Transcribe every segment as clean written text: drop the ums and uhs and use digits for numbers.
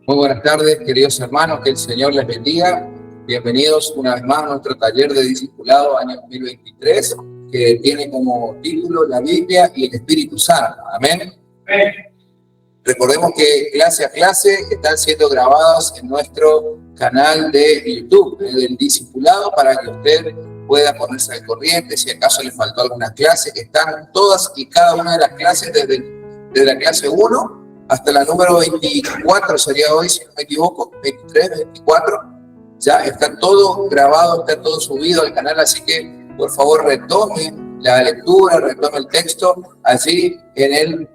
Muy buenas tardes, queridos hermanos, que el Señor les bendiga. Bienvenidos una vez más a nuestro taller de discipulado año 2023, que tiene como título la Biblia y el Espíritu Santo. Amén. Amén. Recordemos que clase a clase están siendo grabadas en nuestro canal de YouTube del discipulado para que usted pueda ponerse al corriente. Si acaso le faltó alguna clase, que están todas y cada una de las clases desde la clase 1 hasta la número 24, sería hoy, si no me equivoco, 23, 24. Ya está todo grabado, está todo subido al canal, así que por favor retome la lectura, retome el texto allí en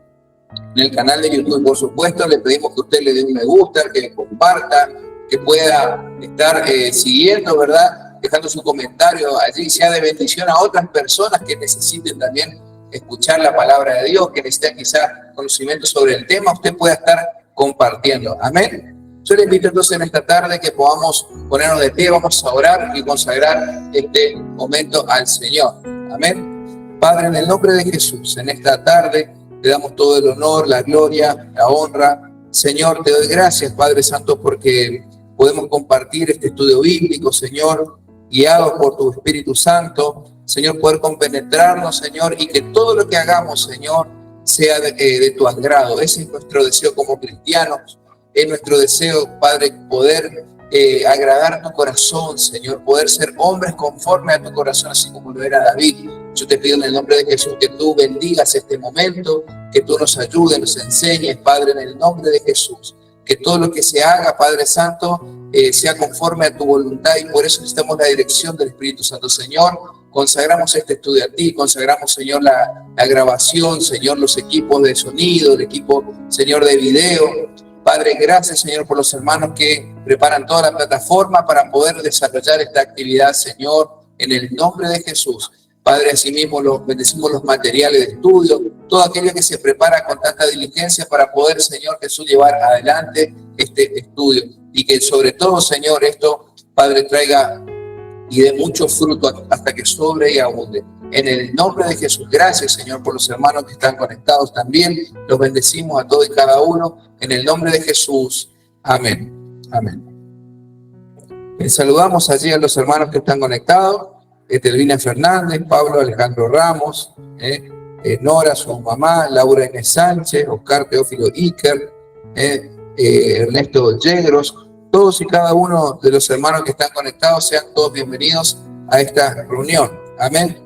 el canal de YouTube. Por supuesto, le pedimos que usted le dé un me gusta, que comparta, que pueda estar siguiendo, ¿verdad? Dejando su comentario allí, sea de bendición a otras personas que necesiten también escuchar la palabra de Dios, que necesitan quizás conocimiento sobre el tema, usted pueda estar compartiendo. Amén. Yo le invito entonces en esta tarde que podamos ponernos de pie, vamos a orar y consagrar este momento al Señor. Amén. Padre, en el nombre de Jesús, en esta tarde te damos todo el honor, la gloria, la honra. Señor, te doy gracias, Padre Santo, porque podemos compartir este estudio bíblico, Señor, guiados por tu Espíritu Santo. Señor, poder compenetrarnos, Señor, y que todo lo que hagamos, Señor, sea de tu agrado. Ese es nuestro deseo como cristianos. Es nuestro deseo, Padre, poder agradar tu corazón, Señor, poder ser hombres conforme a tu corazón, así como lo era David. Yo te pido en el nombre de Jesús que tú bendigas este momento, que tú nos ayudes, nos enseñes, Padre, en el nombre de Jesús. Que todo lo que se haga, Padre Santo, sea conforme a tu voluntad, y por eso necesitamos la dirección del Espíritu Santo. Señor, consagramos este estudio a ti, consagramos, Señor, la grabación, Señor, los equipos de sonido, el equipo, Señor, de video. Padre, gracias, Señor, por los hermanos que preparan toda la plataforma para poder desarrollar esta actividad, Señor, en el nombre de Jesús. Padre, asimismo bendecimos los materiales de estudio, todo aquello que se prepara con tanta diligencia para poder, Señor Jesús, llevar adelante este estudio. Y que sobre todo, Señor, esto, Padre, traiga y dé mucho fruto hasta que sobre y abunde. En el nombre de Jesús, gracias, Señor, por los hermanos que están conectados también. Los bendecimos a todos y cada uno. En el nombre de Jesús. Amén. Amén. Saludamos allí a los hermanos que están conectados. Telvina Fernández, Pablo Alejandro Ramos, Nora, su mamá, Laura Inés Sánchez, Oscar Teófilo Iker, Ernesto Yegros. Todos y cada uno de los hermanos que están conectados, sean todos bienvenidos a esta reunión. Amén.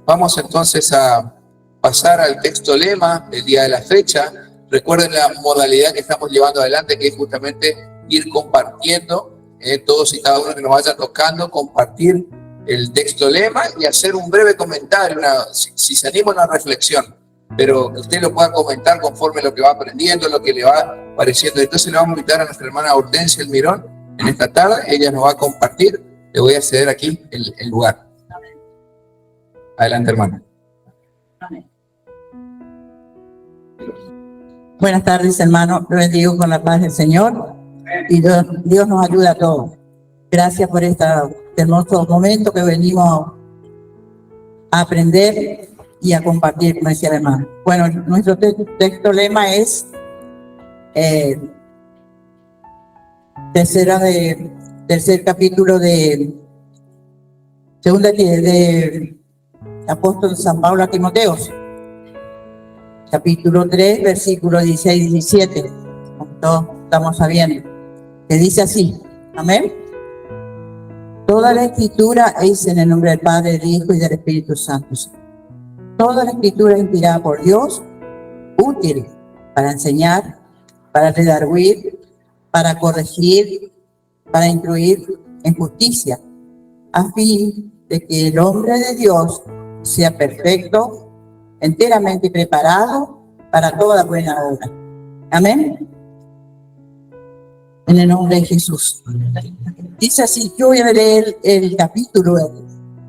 Vamos entonces a pasar al texto lema del día de la fecha. Recuerden la modalidad que estamos llevando adelante, que es justamente ir compartiendo, todos y cada uno que nos vaya tocando, compartir el texto lema y hacer un breve comentario, si se anima, una reflexión, pero que usted lo pueda comentar conforme a lo que va aprendiendo, lo que le va pareciendo. Entonces le vamos a invitar a nuestra hermana Hortensia Almirón en esta tarde. Ella nos va a compartir. Le voy a ceder aquí el lugar. Adelante, hermana. Buenas tardes, hermano. Lo bendigo con la paz del Señor y Dios nos ayuda a todos. Gracias por este hermoso momento que venimos a aprender y a compartir, como decía el hermano. Bueno, nuestro texto lema es tercer capítulo de segunda de apóstol San Pablo a Timoteo, capítulo 3, versículos 16 y 17, como todos estamos sabiendo, que dice así. Amén. Toda la escritura es en el nombre del Padre, del Hijo y del Espíritu Santo. Toda la escritura es inspirada por Dios, útil para enseñar, para redarguir, para corregir, para instruir en justicia, a fin de que el hombre de Dios sea perfecto, enteramente preparado para toda buena obra. Amén. En el nombre de Jesús. Dice así, yo voy a leer el capítulo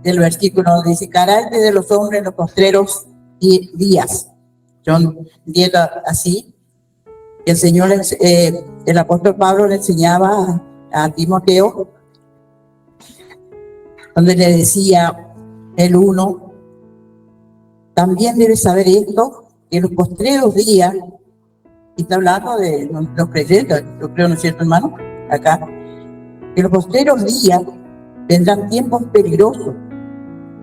del versículo, dice, carácter de los hombres en los postreros días. Yo entiendo así, el Señor, el apóstol Pablo le enseñaba a Timoteo, donde le decía el 1, también debes saber esto, que en los postreros días y está hablando de los creyentes, yo creo, ¿no es cierto, hermano? Acá, que en los postreros días vendrán tiempos peligrosos,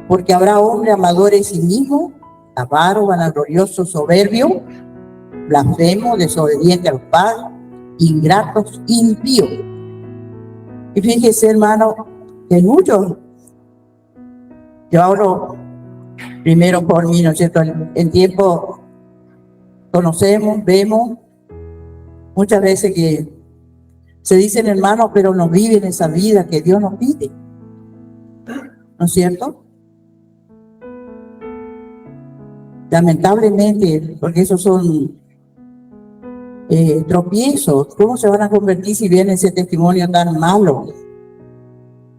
porque habrá hombres amadores de sí mismos, avaros, vanagloriosos, soberbios, blasfemos, desobedientes a los padres, ingratos, impíos. Y fíjese, hermano, que muchos, yo hablo primero por mí, ¿no es cierto? En tiempo conocemos, vemos, muchas veces que se dicen hermanos, pero no viven esa vida que Dios nos pide, ¿no es cierto? Lamentablemente, porque esos son tropiezos. ¿Cómo se van a convertir si viene ese testimonio tan malo?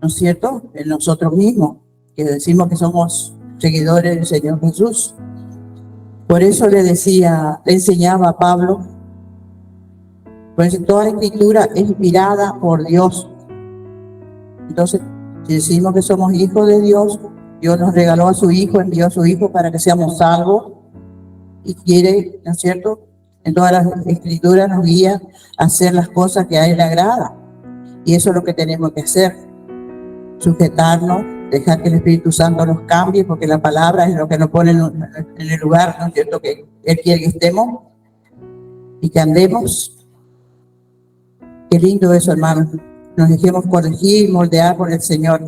¿No es cierto? En nosotros mismos, que decimos que somos seguidores del Señor Jesús. Por eso le enseñaba a Pablo, pues toda la escritura es inspirada por Dios. Entonces, si decimos que somos hijos de Dios, Dios nos regaló a su Hijo, envió a su Hijo para que seamos salvos, y quiere, ¿no es cierto?, en todas las escrituras nos guía a hacer las cosas que a Él le agrada. Y eso es lo que tenemos que hacer, sujetarnos, dejar que el Espíritu Santo nos cambie, porque la palabra es lo que nos pone en el lugar, ¿no es cierto?, que Él quiere que estemos y que andemos. Qué lindo eso, hermanos. Nos dejemos corregir y moldear por el Señor.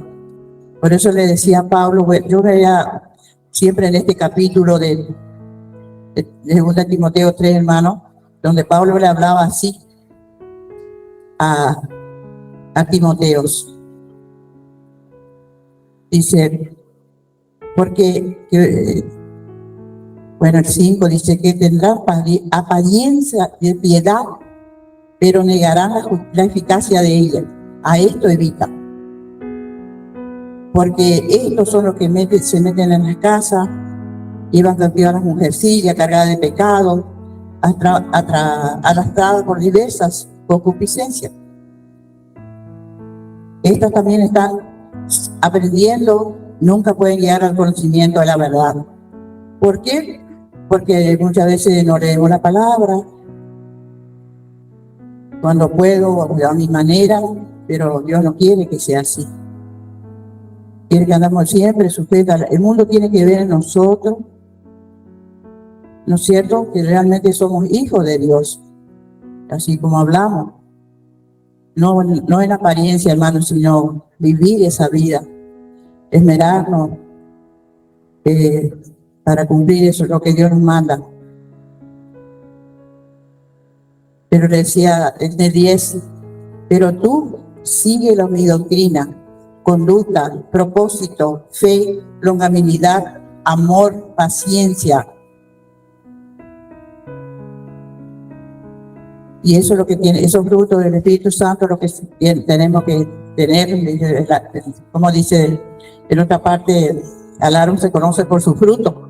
Por eso le decía a Pablo, yo veía siempre en este capítulo de 2 Timoteo 3, hermano, donde Pablo le hablaba así a Timoteos. Dice, porque, bueno, el 5 dice que tendrán apariencia de piedad, pero negarán la eficacia de ella. A esto evita. Porque estos son los que se meten en las casas, llevan cautivas a las mujercillas cargadas de pecado, arrastradas por diversas concupiscencias. Estas también están aprendiendo, nunca pueden llegar al conocimiento de la verdad. ¿Por qué? Porque muchas veces no leemos la palabra, cuando puedo, a mi manera, pero Dios no quiere que sea así. Quiere que andamos siempre sujetos. El mundo tiene que ver en nosotros, ¿no es cierto?, que realmente somos hijos de Dios, así como hablamos. No en apariencia, hermanos, sino vivir esa vida, esmerarnos para cumplir eso, lo que Dios nos manda. Pero le decía en el 10, pero tú sigue mi doctrina, conducta, propósito, fe, longanimidad, amor, paciencia. Y eso es lo que tiene, esos frutos del Espíritu Santo, lo que tenemos que tener, como dice en otra parte, al árbol se conoce por su fruto.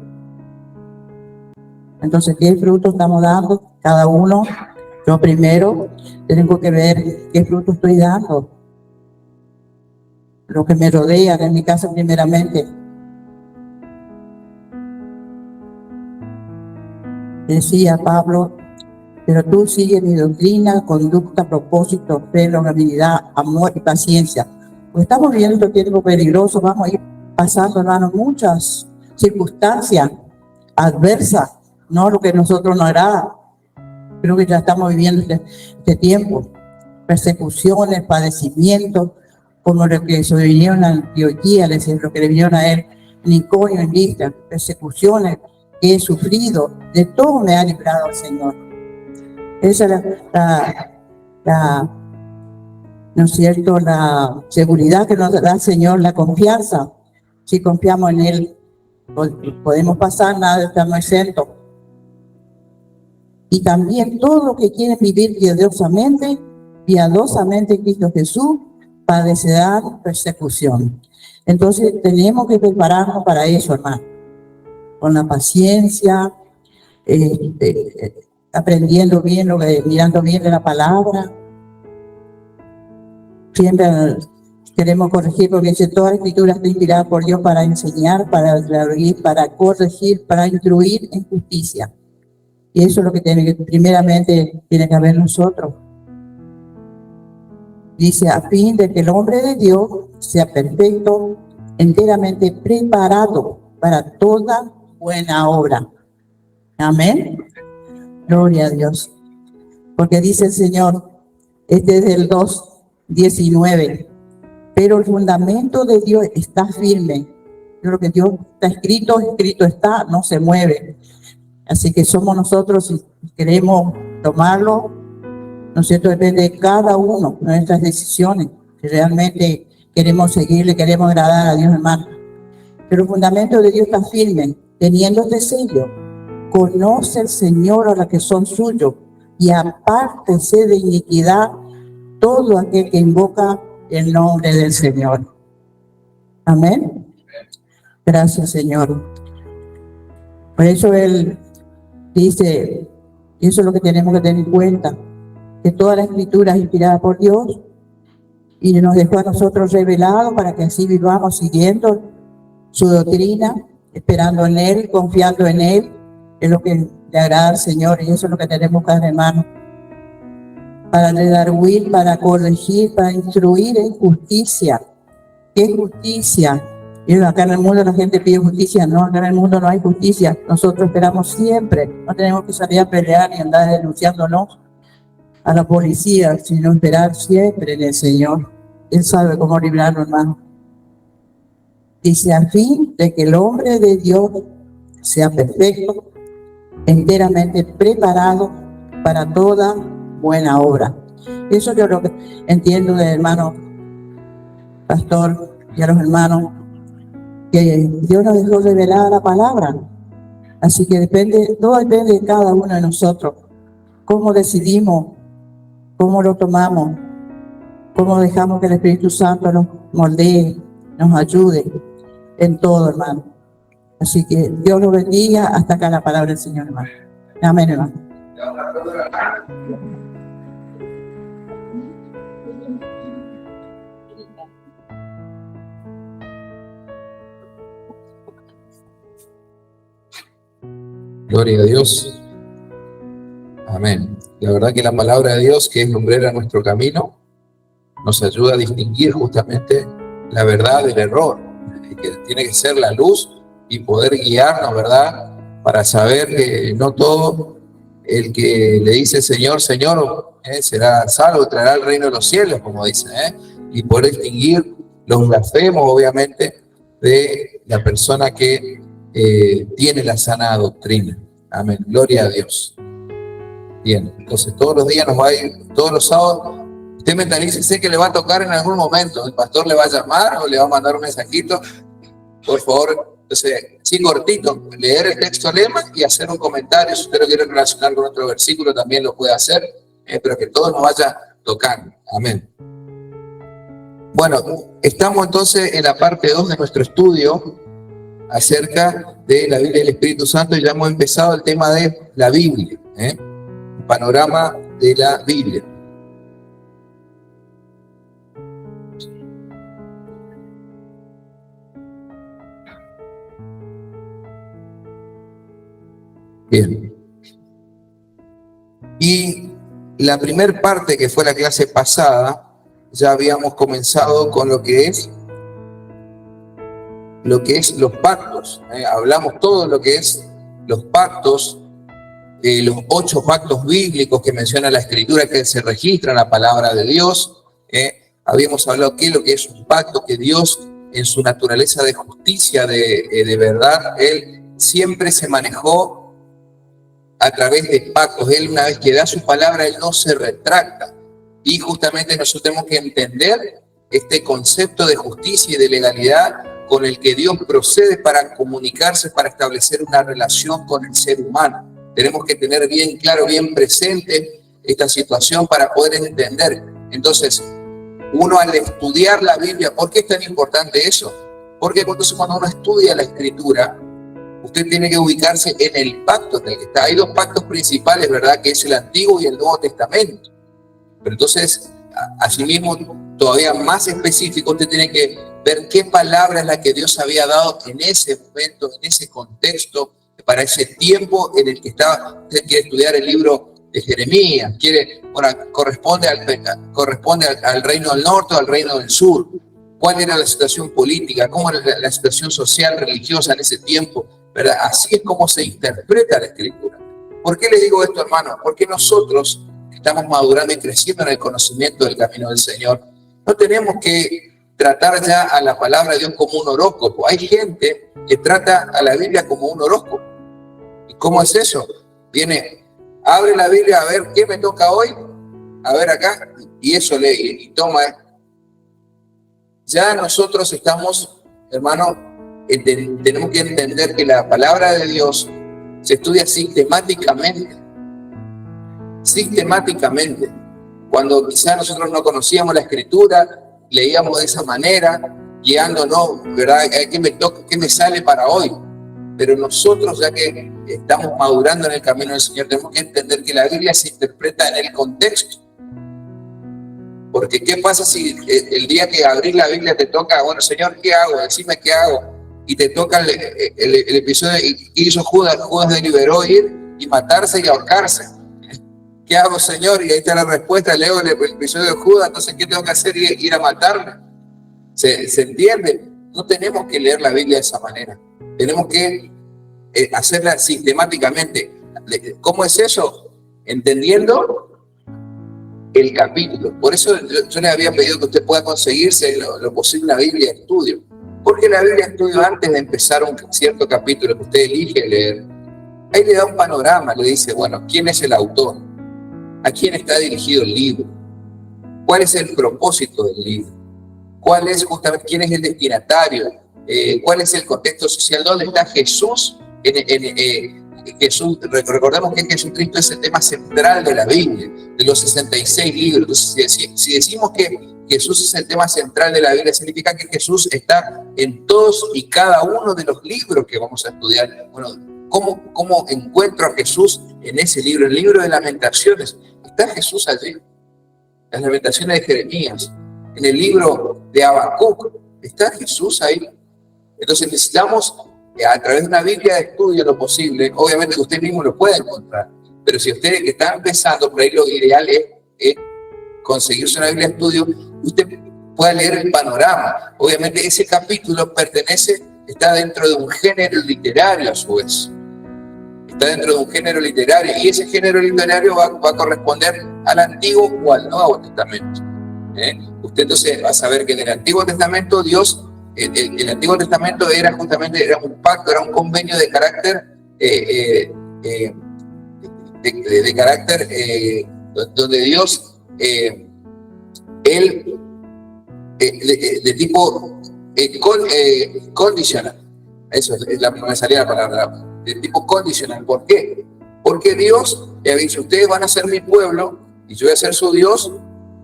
Entonces, ¿qué fruto estamos dando? Cada uno, yo primero tengo que ver qué fruto estoy dando. Lo que me rodea, en mi casa primeramente. Decía Pablo, pero tú sigues mi doctrina, conducta, propósito, fe, longanimidad, amor y paciencia. Pues estamos viendo estos tiempos peligrosos, vamos a ir pasando, hermanos, muchas circunstancias adversas, no lo que nosotros nos agrada. Creo que ya estamos viviendo este tiempo, persecuciones, padecimientos, como lo que sobrevinieron a Antioquía, lo que le vinieron a él, en Iconio, en Listra, persecuciones que he sufrido, de todo me ha librado el Señor. Esa es ¿no es cierto?, la seguridad que nos da el Señor, la confianza. Si confiamos en Él, podemos pasar, nada, estamos exentos. Y también todo lo que quieren vivir piadosamente en Cristo Jesús, padecerán persecución. Entonces tenemos que prepararnos para eso, hermano, con la paciencia, aprendiendo bien, mirando bien de la palabra. Siempre queremos corregir, porque dice, toda la escritura está inspirada por Dios para enseñar, para corregir, para instruir en justicia. Y eso es lo que primeramente tiene que haber nosotros. Dice, a fin de que el hombre de Dios sea perfecto, enteramente preparado para toda buena obra. Amén. Gloria a Dios. Porque dice el Señor, este es el 2:19, pero el fundamento de Dios está firme. Lo que Dios está escrito, escrito está, no se mueve. Así que somos nosotros, si queremos tomarlo, ¿no es cierto? Depende de cada uno, de nuestras decisiones. Si realmente queremos seguirle, queremos agradar a Dios, hermano. Pero el fundamento de Dios está firme, teniendo este sello. Conoce el Señor a los que son suyos y apártese de iniquidad todo aquel que invoca el nombre del Señor. Amén. Gracias, Señor. Por eso Él dice, y eso es lo que tenemos que tener en cuenta, que toda la Escritura es inspirada por Dios y nos dejó a nosotros revelado para que así vivamos siguiendo su doctrina, esperando en Él, confiando en Él. Es lo que le agrada al Señor y eso es lo que tenemos cada hermano. Para redarguir, para corregir, para instruir en justicia. ¿Qué es justicia? Y acá en el mundo la gente pide justicia. No, acá en el mundo no hay justicia. Nosotros esperamos siempre. No tenemos que salir a pelear y andar denunciándonos a la policía, sino esperar siempre en el Señor. Él sabe cómo librarnos, hermano. Dice, a fin de que el hombre de Dios sea perfecto, enteramente preparado para toda buena obra. Eso yo lo que entiendo del hermano pastor y a los hermanos, que Dios nos dejó revelada la palabra. Así que todo depende de cada uno de nosotros. Cómo decidimos, cómo lo tomamos, cómo dejamos que el Espíritu Santo nos moldee, nos ayude en todo, hermano. Así que Dios lo bendiga. Hasta acá la palabra del Señor, hermano. Amén, hermano. Gloria a Dios. Amén. La verdad que la palabra de Dios, que es lumbrera a nuestro camino, nos ayuda a distinguir justamente la verdad del error, que tiene que ser la luz y poder guiarnos, ¿verdad? Para saber que no todo el que le dice Señor, Señor, será salvo, traerá el reino de los cielos, como dice, y poder distinguir los blasfemos, obviamente, de la persona que tiene la sana doctrina. Amén. Gloria a Dios. Bien, entonces todos los días nos va a ir, todos los sábados, usted mentalice, sé que le va a tocar en algún momento, el pastor le va a llamar o le va a mandar un mensajito, por favor, entonces, sí, cortito, leer el texto lema y hacer un comentario. Si usted lo quiere relacionar con otro versículo, también lo puede hacer, pero que todo nos vaya tocando. Amén. Bueno, estamos entonces en la parte 2 de nuestro estudio acerca de la Biblia y el Espíritu Santo, y ya hemos empezado el tema de la Biblia, un panorama de la Biblia. Bien. Y la primera parte, que fue la clase pasada, ya habíamos comenzado con lo que es los pactos. Hablamos todo lo que es los pactos, los 8 pactos bíblicos que menciona la Escritura, que se registra en la palabra de Dios. Habíamos hablado que lo que es un pacto, que Dios en su naturaleza de justicia, de verdad, Él siempre se manejó a través de pactos. Él, una vez que da su palabra, Él no se retracta. Y justamente nosotros tenemos que entender este concepto de justicia y de legalidad con el que Dios procede para comunicarse, para establecer una relación con el ser humano. Tenemos que tener bien claro, bien presente esta situación para poder entender. Entonces, uno al estudiar la Biblia, ¿por qué es tan importante eso? Porque entonces cuando uno estudia la Escritura, usted tiene que ubicarse en el pacto en el que está. Hay 2 pactos principales, ¿verdad? Que es el Antiguo y el Nuevo Testamento. Pero entonces, asimismo, todavía más específico, usted tiene que ver qué palabra es la que Dios había dado en ese momento, en ese contexto, para ese tiempo en el que usted quiere estudiar el libro de Jeremías, corresponde al reino del norte o al reino del sur. ¿Cuál era la situación política? ¿Cómo era la situación social, religiosa en ese tiempo? ¿Verdad? Así es como se interpreta la Escritura. ¿Por qué les digo esto, hermano? Porque nosotros estamos madurando y creciendo en el conocimiento del camino del Señor. No tenemos que tratar ya a la palabra de Dios como un horóscopo. Hay gente que trata a la Biblia como un horóscopo. ¿Y cómo es eso? Viene, abre la Biblia a ver qué me toca hoy, a ver acá, y eso lee y toma. Ya nosotros estamos, hermano, tenemos que entender que la palabra de Dios se estudia sistemáticamente. Sistemáticamente. Cuando quizás nosotros no conocíamos la Escritura, leíamos de esa manera, guiándonos, ¿verdad? ¿Qué me sale para hoy? Pero nosotros, ya que estamos madurando en el camino del Señor, tenemos que entender que la Biblia se interpreta en el contexto. Porque ¿qué pasa si el día que abrís la Biblia te toca, bueno, Señor, ¿qué hago? Decime qué hago. Y te toca el episodio que hizo Judas. Judas deliberó ir y matarse y ahorcarse. ¿Qué hago, Señor? Y ahí está la respuesta. Leo el episodio de Judas. Entonces, ¿qué tengo que hacer? Ir a matarme. ¿Se entiende? No tenemos que leer la Biblia de esa manera. Tenemos que hacerla sistemáticamente. ¿Cómo es eso? Entendiendo el capítulo. Por eso yo le había pedido que usted pueda conseguirse lo posible la Biblia de estudio. Porque la Biblia de estudio, antes de empezar un cierto capítulo que usted elige leer, ahí le da un panorama, le dice, bueno, ¿quién es el autor? ¿A quién está dirigido el libro? ¿Cuál es el propósito del libro? ¿Cuál es justamente, quién es el destinatario? ¿Cuál es el contexto social? ¿Dónde está Jesús? Jesús, recordemos que Jesucristo es el tema central de la Biblia, de los 66 libros. Entonces, si decimos que Jesús es el tema central de la Biblia, significa que Jesús está en todos y cada uno de los libros que vamos a estudiar. Bueno, ¿cómo encuentro a Jesús en ese libro? El libro de Lamentaciones, ¿está Jesús allí? Las Lamentaciones de Jeremías, en el libro de Habacuc, ¿está Jesús ahí? Entonces necesitamos, a través de una Biblia de estudio, lo posible. Obviamente que usted mismo lo puede encontrar, pero si usted que está empezando, por ahí lo ideal es conseguirse una Biblia de estudio, usted pueda leer el panorama. Obviamente ese capítulo está dentro de un género literario a su vez. Está dentro de un género literario, y ese género literario va a corresponder al Antiguo o al Nuevo Testamento. Usted entonces va a saber que en el Antiguo Testamento Dios, el Antiguo Testamento era un pacto, era un convenio de carácter donde Dios, él de tipo condicional. Eso me salía la palabra, de tipo condicional. ¿Por qué? Porque Dios le ha dicho, ustedes van a ser mi pueblo y yo voy a ser su Dios,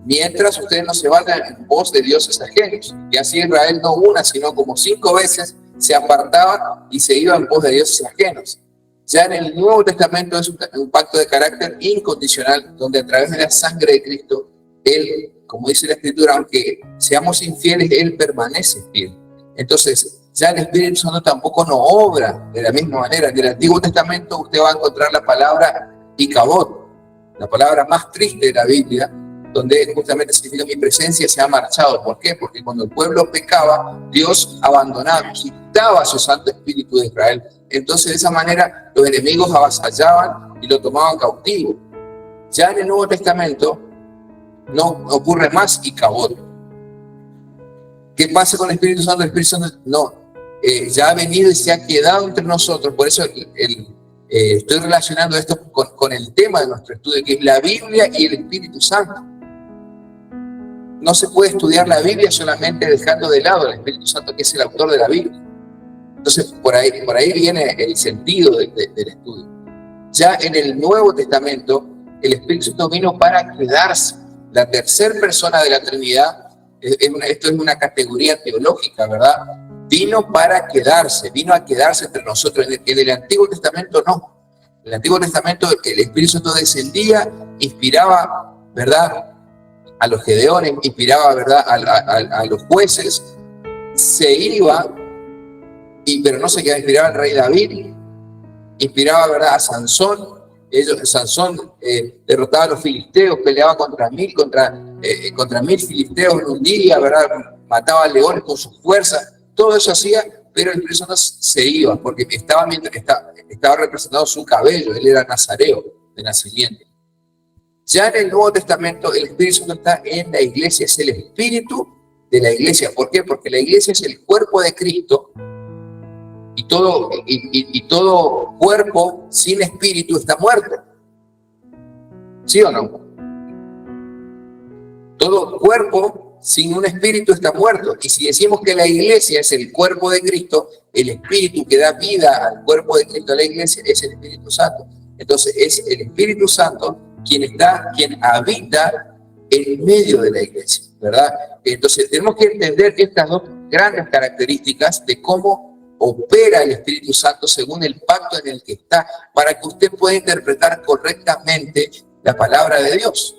mientras ustedes no se vayan en pos de dioses ajenos. Y así Israel no una, sino como 5 veces se apartaba y se iba en pos de dioses ajenos. Ya en el Nuevo Testamento es un pacto de carácter incondicional, donde a través de la sangre de Cristo, Él, como dice la Escritura, aunque seamos infieles, Él permanece fiel. Entonces, ya el Espíritu Santo tampoco no obra de la misma manera. En el Antiguo Testamento usted va a encontrar la palabra Icabod, la palabra más triste de la Biblia, donde justamente significa mi presencia se ha marchado. ¿Por qué? Porque cuando el pueblo pecaba, Dios abandonaba, quitaba su Santo Espíritu de Israel. Entonces de esa manera los enemigos avasallaban y lo tomaban cautivo. Ya en el Nuevo Testamento no ocurre más Icabod. ¿Qué pasa con el Espíritu Santo? El Espíritu Santo ya ha venido y se ha quedado entre nosotros. Por eso estoy relacionando esto con el tema de nuestro estudio, que es la Biblia y el Espíritu Santo. No se puede estudiar la Biblia solamente dejando de lado al Espíritu Santo, que es el autor de la Biblia. Entonces, por ahí viene el sentido del estudio. Ya en el Nuevo Testamento, el Espíritu Santo vino para quedarse. La tercera persona de la Trinidad, esto es una categoría teológica, ¿verdad? Vino para quedarse, vino a quedarse entre nosotros. En el Antiguo Testamento no. En el Antiguo Testamento el Espíritu Santo descendía, inspiraba, ¿verdad?, a los gedeones, inspiraba, ¿verdad?, a los jueces, se iba, pero no se quedaba, inspiraba al rey David, inspiraba, ¿verdad?, a Sansón. Sansón derrotaba a los filisteos, peleaba contra mil filisteos en un día, ¿verdad? Mataba a leones con su fuerza. Todo eso hacía, pero el Espíritu Santo se iba porque estaba representando su cabello. Él era nazareo de nacimiento. Ya en el Nuevo Testamento el Espíritu Santo está en la iglesia, es el espíritu de la iglesia. ¿Por qué? Porque la iglesia es el cuerpo de Cristo y todo cuerpo sin espíritu está muerto. ¿Sí o no? Todo cuerpo sin un espíritu está muerto. Y si decimos que la iglesia es el cuerpo de Cristo, el espíritu que da vida al cuerpo de Cristo, a la iglesia, es el Espíritu Santo. Entonces es el Espíritu Santo quien habita en medio de la iglesia, ¿verdad? Entonces tenemos que entender estas dos grandes características de cómo opera el Espíritu Santo según el pacto en el que está, para que usted pueda interpretar correctamente la palabra de Dios.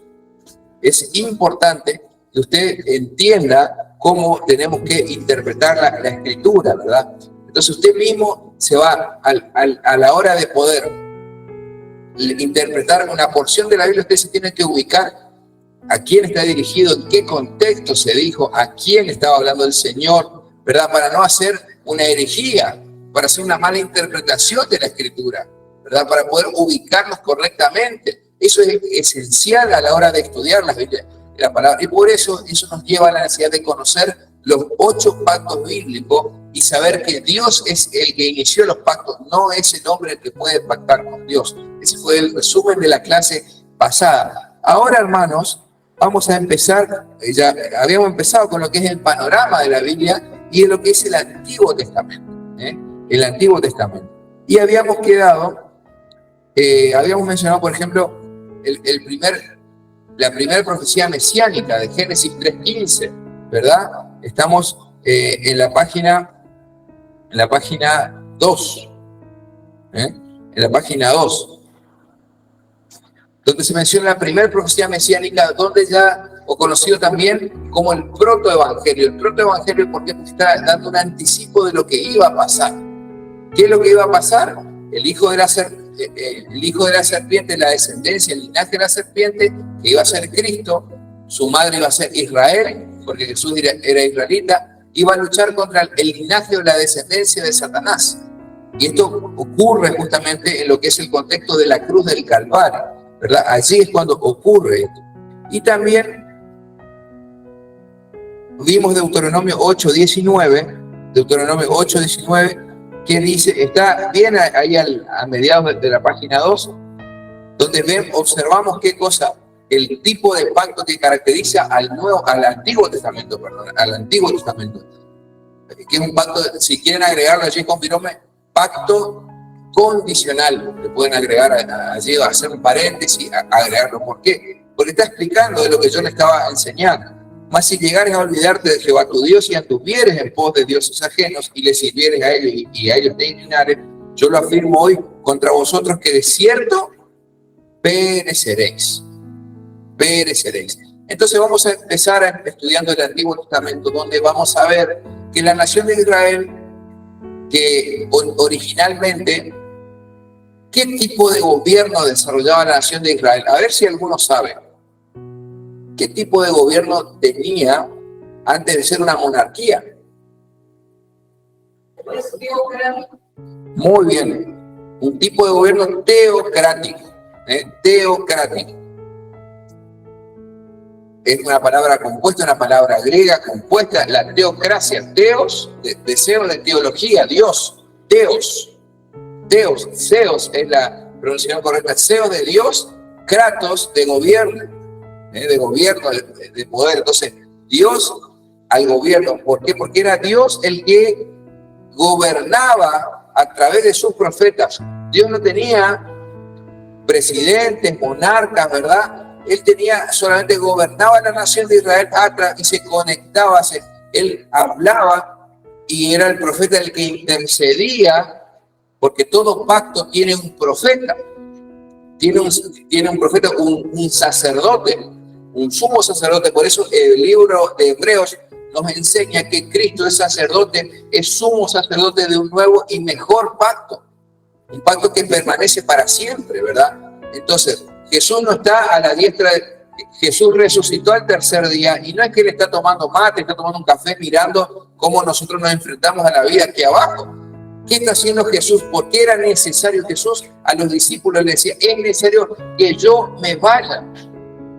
Es importante que usted entienda cómo tenemos que interpretar la Escritura, ¿verdad? Entonces usted mismo se va a la hora de poder interpretar una porción de la Biblia, usted se tiene que ubicar a quién está dirigido, en qué contexto se dijo, a quién estaba hablando el Señor, ¿verdad? Para no hacer una herejía, para hacer una mala interpretación de la Escritura, ¿verdad? Para poder ubicarnos correctamente. Eso es esencial a la hora de estudiar la palabra. Y por eso nos lleva a la necesidad de conocer los 8 pactos bíblicos y saber que Dios es el que inició los pactos, no es el hombre el que puede pactar con Dios. Ese fue el resumen de la clase pasada. Ahora, hermanos, vamos a empezar, ya habíamos empezado con lo que es el panorama de la Biblia y de lo que es el Antiguo Testamento. El Antiguo Testamento. Y habíamos mencionado, por ejemplo, la primera profecía mesiánica de Génesis 3:15, ¿verdad? Estamos en la página 2. En la página 2. Donde se menciona la primera profecía mesiánica, donde o conocido también como el protoevangelio. El protoevangelio porque está dando un anticipo de lo que iba a pasar. ¿Qué es lo que iba a pasar? El hijo de la serpiente, la descendencia, el linaje de la serpiente, que iba a ser Cristo, su madre iba a ser Israel, porque Jesús era israelita, iba a luchar contra el linaje o la descendencia de Satanás. Y esto ocurre justamente en lo que es el contexto de la cruz del Calvario, ¿verdad? Allí es cuando ocurre esto. Y también vimos Deuteronomio 8:19, que dice, está bien ahí a mediados de la página 2, donde observamos qué cosa, el tipo de pacto que caracteriza al Antiguo Testamento, que es un pacto, si quieren agregarlo allí con Virome, pacto condicional. Le pueden agregar allí, hacer un paréntesis, agregarlo. ¿Por qué? Porque está explicando de lo que yo le estaba enseñando. Mas si llegares a olvidarte de Jehová tu Dios y anduvieres en pos de dioses ajenos y les sirvieres a ellos y a ellos te inclinares, yo lo afirmo hoy contra vosotros que de cierto pereceréis. Entonces vamos a empezar estudiando el Antiguo Testamento, donde vamos a ver que la nación de Israel, que originalmente, ¿qué tipo de gobierno desarrollaba la nación de Israel? A ver si alguno sabe. ¿Qué tipo de gobierno tenía antes de ser una monarquía? Muy bien. Un tipo de gobierno teocrático. Teocrático. Es una palabra compuesta, una palabra griega compuesta. La teocracia. Teos, deseo de teología. Dios. Teos. Zeos es la pronunciación correcta. Zeos de Dios. Kratos de gobierno. De gobierno, de poder. Entonces, Dios al gobierno. ¿Por qué? Porque era Dios el que gobernaba a través de sus profetas. Dios no tenía presidentes, monarcas, ¿verdad? Él solamente gobernaba la nación de Israel y se conectaba, él hablaba y era el profeta el que intercedía, porque todo pacto tiene un profeta. Tiene un profeta, un sacerdote, un sumo sacerdote. Por eso el libro de Hebreos nos enseña que Cristo es sacerdote, es sumo sacerdote de un nuevo y mejor pacto. un pacto que permanece para siempre, ¿verdad? Entonces, Jesús no está a la diestra Jesús resucitó al tercer día y no es que él está tomando mate, está tomando un café mirando cómo nosotros nos enfrentamos a la vida aquí abajo. ¿Qué está haciendo Jesús? ¿Por qué era necesario? Jesús a los discípulos le decía, es necesario que yo me vaya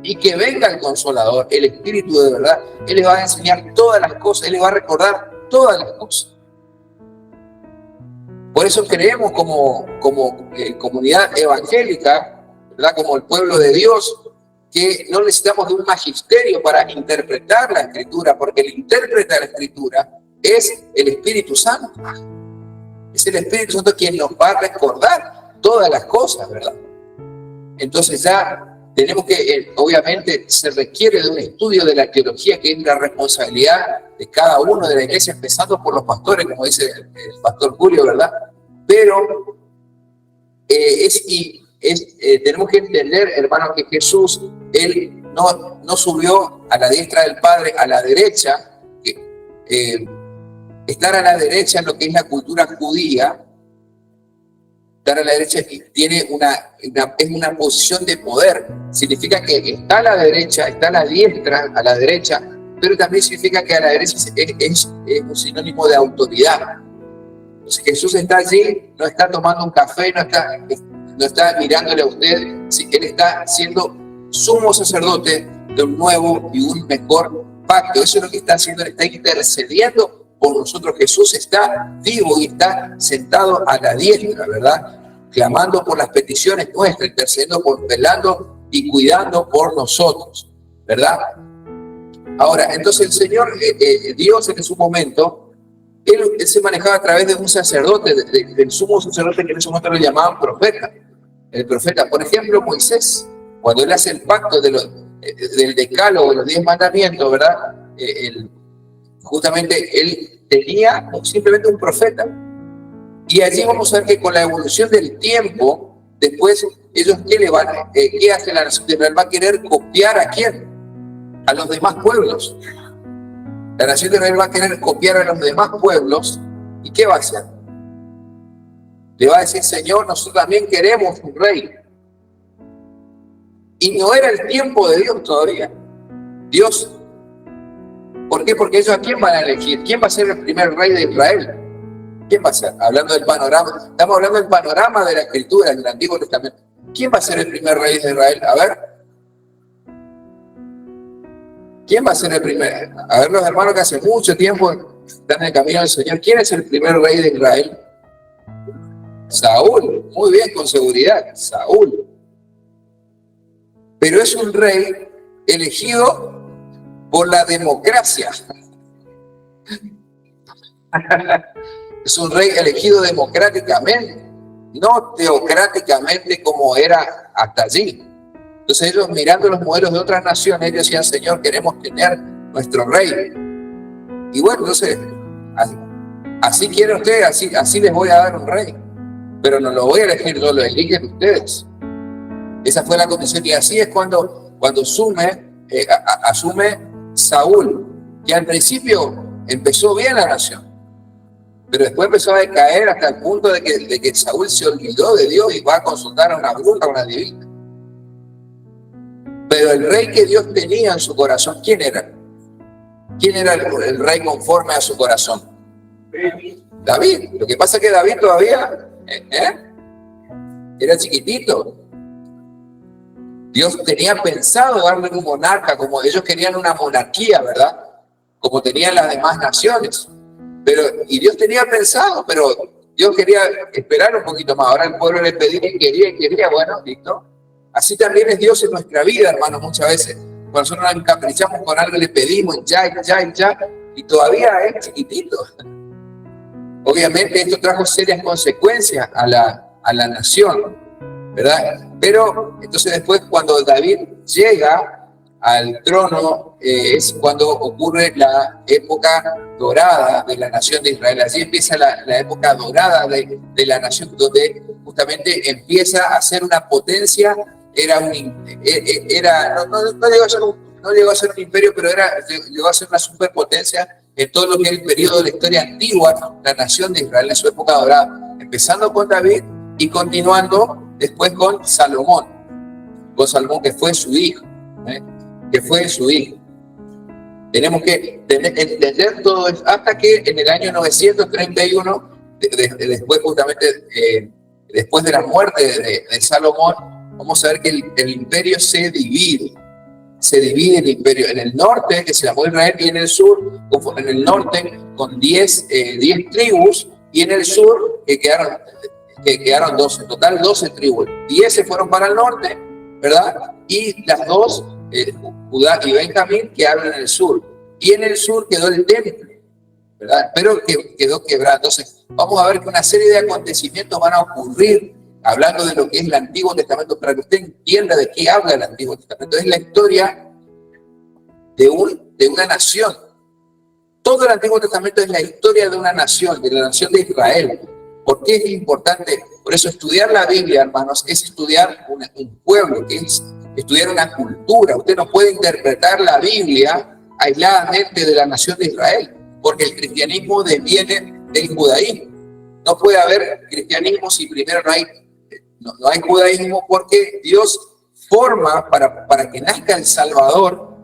y que venga el Consolador, el Espíritu de verdad. Él les va a enseñar todas las cosas, Él les va a recordar todas las cosas. Por eso creemos como comunidad evangélica, ¿verdad? Como el pueblo de Dios, que no necesitamos de un magisterio para interpretar la Escritura, porque el intérprete de la Escritura es el Espíritu Santo. Es el Espíritu Santo quien nos va a recordar todas las cosas, ¿verdad? Entonces ya tenemos que, obviamente, se requiere de un estudio de la teología, que es la responsabilidad de cada uno de la iglesia, empezando por los pastores, como dice el pastor Julio, ¿verdad? Pero tenemos que entender, hermanos, que Jesús, Él no subió a la diestra del Padre, a la derecha. Estar a la derecha en lo que es la cultura judía, estar a la derecha tiene es una posición de poder. Significa que está a la derecha, está a la diestra, a la derecha, pero también significa que a la derecha es un sinónimo de autoridad. Entonces Jesús está allí, no está tomando un café, no está mirándole a usted, Él está siendo sumo sacerdote de un nuevo y un mejor pacto. Eso es lo que está haciendo, Él está intercediendo por nosotros. Jesús está vivo y está sentado a la diestra, ¿verdad? Clamando por las peticiones nuestras, intercediendo, velando y cuidando por nosotros, ¿verdad? Ahora, entonces el Señor, Dios en su momento, Él se manejaba a través de un sacerdote, del sumo sacerdote que en ese momento lo llamaban profeta. El profeta, por ejemplo, Moisés, cuando él hace el pacto del decálogo, de los 10 mandamientos, ¿verdad? Justamente él tenía simplemente un profeta. Y allí vamos a ver que con la evolución del tiempo, después ellos, ¿qué hace la nación de Israel? Va a querer copiar ¿a quién? A los demás pueblos. La nación de Israel va a querer copiar a los demás pueblos. ¿Y qué va a hacer? Le va a decir, Señor, nosotros también queremos un rey. Y no era el tiempo de Dios todavía. Dios, ¿por qué? Porque ellos, ¿a quién van a elegir? ¿Quién va a ser el primer rey de Israel? ¿Quién va a ser? Hablando del panorama, estamos hablando del panorama de la Escritura, del Antiguo Testamento. ¿Quién va a ser el primer rey de Israel? A ver. ¿Quién va a ser el primer? A ver, los hermanos que hace mucho tiempo están en el camino del Señor. ¿Quién es el primer rey de Israel? Saúl. Muy bien, con seguridad. Saúl. Pero es un rey elegido por la democracia. Es un rey elegido democráticamente, no teocráticamente como era hasta allí. Entonces ellos, mirando los modelos de otras naciones, ellos decían, Señor, queremos tener nuestro rey. Y bueno, entonces, así quieren ustedes, así les voy a dar un rey. Pero no lo voy a elegir, no lo eligen ustedes. Esa fue la condición. Y así es cuando asume Saúl, que al principio empezó bien la nación, pero después empezó a decaer hasta el punto de que Saúl se olvidó de Dios y va a consultar a una bruja, a una divina. Pero el rey que Dios tenía en su corazón, ¿quién era? ¿Quién era el rey conforme a su corazón? David. Lo que pasa es que David todavía era chiquitito. Dios tenía pensado darle un monarca, como ellos querían una monarquía, ¿verdad? Como tenían las demás naciones. Y Dios tenía pensado, pero Dios quería esperar un poquito más. Ahora el pueblo le pedía y quería, bueno, listo. Así también es Dios en nuestra vida, hermanos, muchas veces. Cuando nosotros nos encaprichamos con algo, le pedimos ya, y todavía es chiquitito. Obviamente esto trajo serias consecuencias a la nación, ¿verdad? Pero entonces después, cuando David llega al trono, es cuando ocurre la época dorada de la nación de Israel. Allí empieza la época dorada de la nación, donde justamente empieza a ser una potencia. No llegó a ser un imperio, pero llegó a ser una superpotencia en todo lo que es el periodo de la historia antigua, la nación de Israel en su época dorada, empezando con David y continuando después con Salomón que fue su hijo, Tenemos que entender todo esto hasta que en el año 931, después justamente, después de la muerte de Salomón, vamos a ver que el imperio se divide el imperio en el norte, que se llamó Israel, y en el sur, en el norte con 10 tribus, y en el sur que quedaron 12, en total 12 tribus. 10 se fueron para el norte, ¿verdad? Y las dos, Judá y Benjamín, quedaron en el sur. Y en el sur quedó el templo, ¿verdad? Pero quedó quebrado. Entonces, vamos a ver que una serie de acontecimientos van a ocurrir, hablando de lo que es el Antiguo Testamento, para que usted entienda de qué habla el Antiguo Testamento. Es la historia de una nación. Todo el Antiguo Testamento es la historia de una nación, de la nación de Israel. ¿Por qué es importante? Por eso estudiar la Biblia, hermanos, es estudiar un pueblo, que es estudiar una cultura. Usted no puede interpretar la Biblia aisladamente de la nación de Israel, porque el cristianismo deviene del judaísmo. No puede haber cristianismo si primero no hay judaísmo, porque Dios forma para que nazca el Salvador,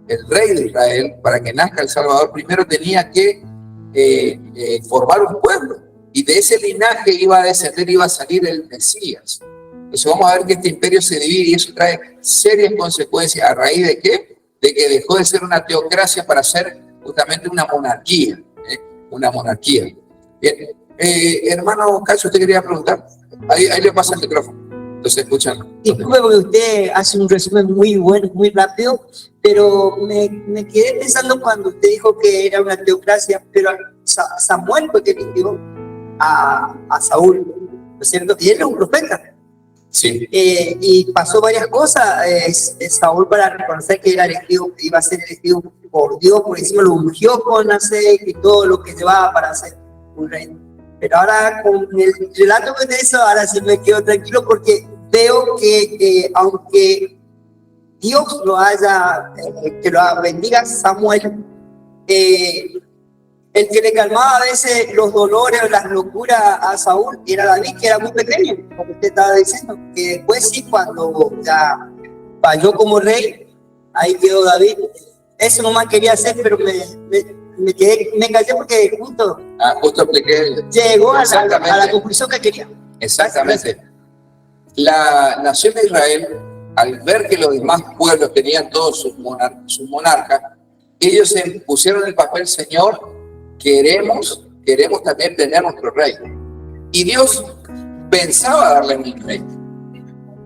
el rey de Israel. Para que nazca el Salvador, primero tenía que formar un pueblo, y de ese linaje iba a descender, iba a salir el Mesías. Entonces vamos a ver que este imperio se divide, y eso trae serias consecuencias. ¿A raíz de qué? De que dejó de ser una teocracia para ser justamente una monarquía. Una monarquía. Bien. Hermano Cacho, ¿usted quería preguntar? Ahí le pasa el micrófono. Entonces, escuchan. Disculpe porque usted hace un resumen muy bueno, muy rápido, pero me quedé pensando cuando usted dijo que era una teocracia, pero Samuel fue que eligió a Saúl, ¿no es cierto? Y él era un profeta. Sí. Y pasó varias cosas. Saúl, para reconocer que era elegido, iba a ser elegido por Dios, por encima lo ungió con aceite y todo lo que llevaba para ser un rey. Pero ahora con el relato que te hizo, ahora sí me quedo tranquilo, porque veo que aunque Dios lo haya, que lo bendiga Samuel, el que le calmaba a veces los dolores o las locuras a Saúl era David, que era muy pequeño, como usted estaba diciendo, que después sí, cuando ya falló como rey, ahí quedó David. Eso nomás quería hacer, pero me callé porque justo expliqué. Llegó a la conclusión que quería. Exactamente. La nación de Israel, al ver que los demás pueblos tenían todos sus monarcas, ellos se pusieron el papel: Señor, queremos también tener nuestro rey. Y Dios pensaba darle un rey.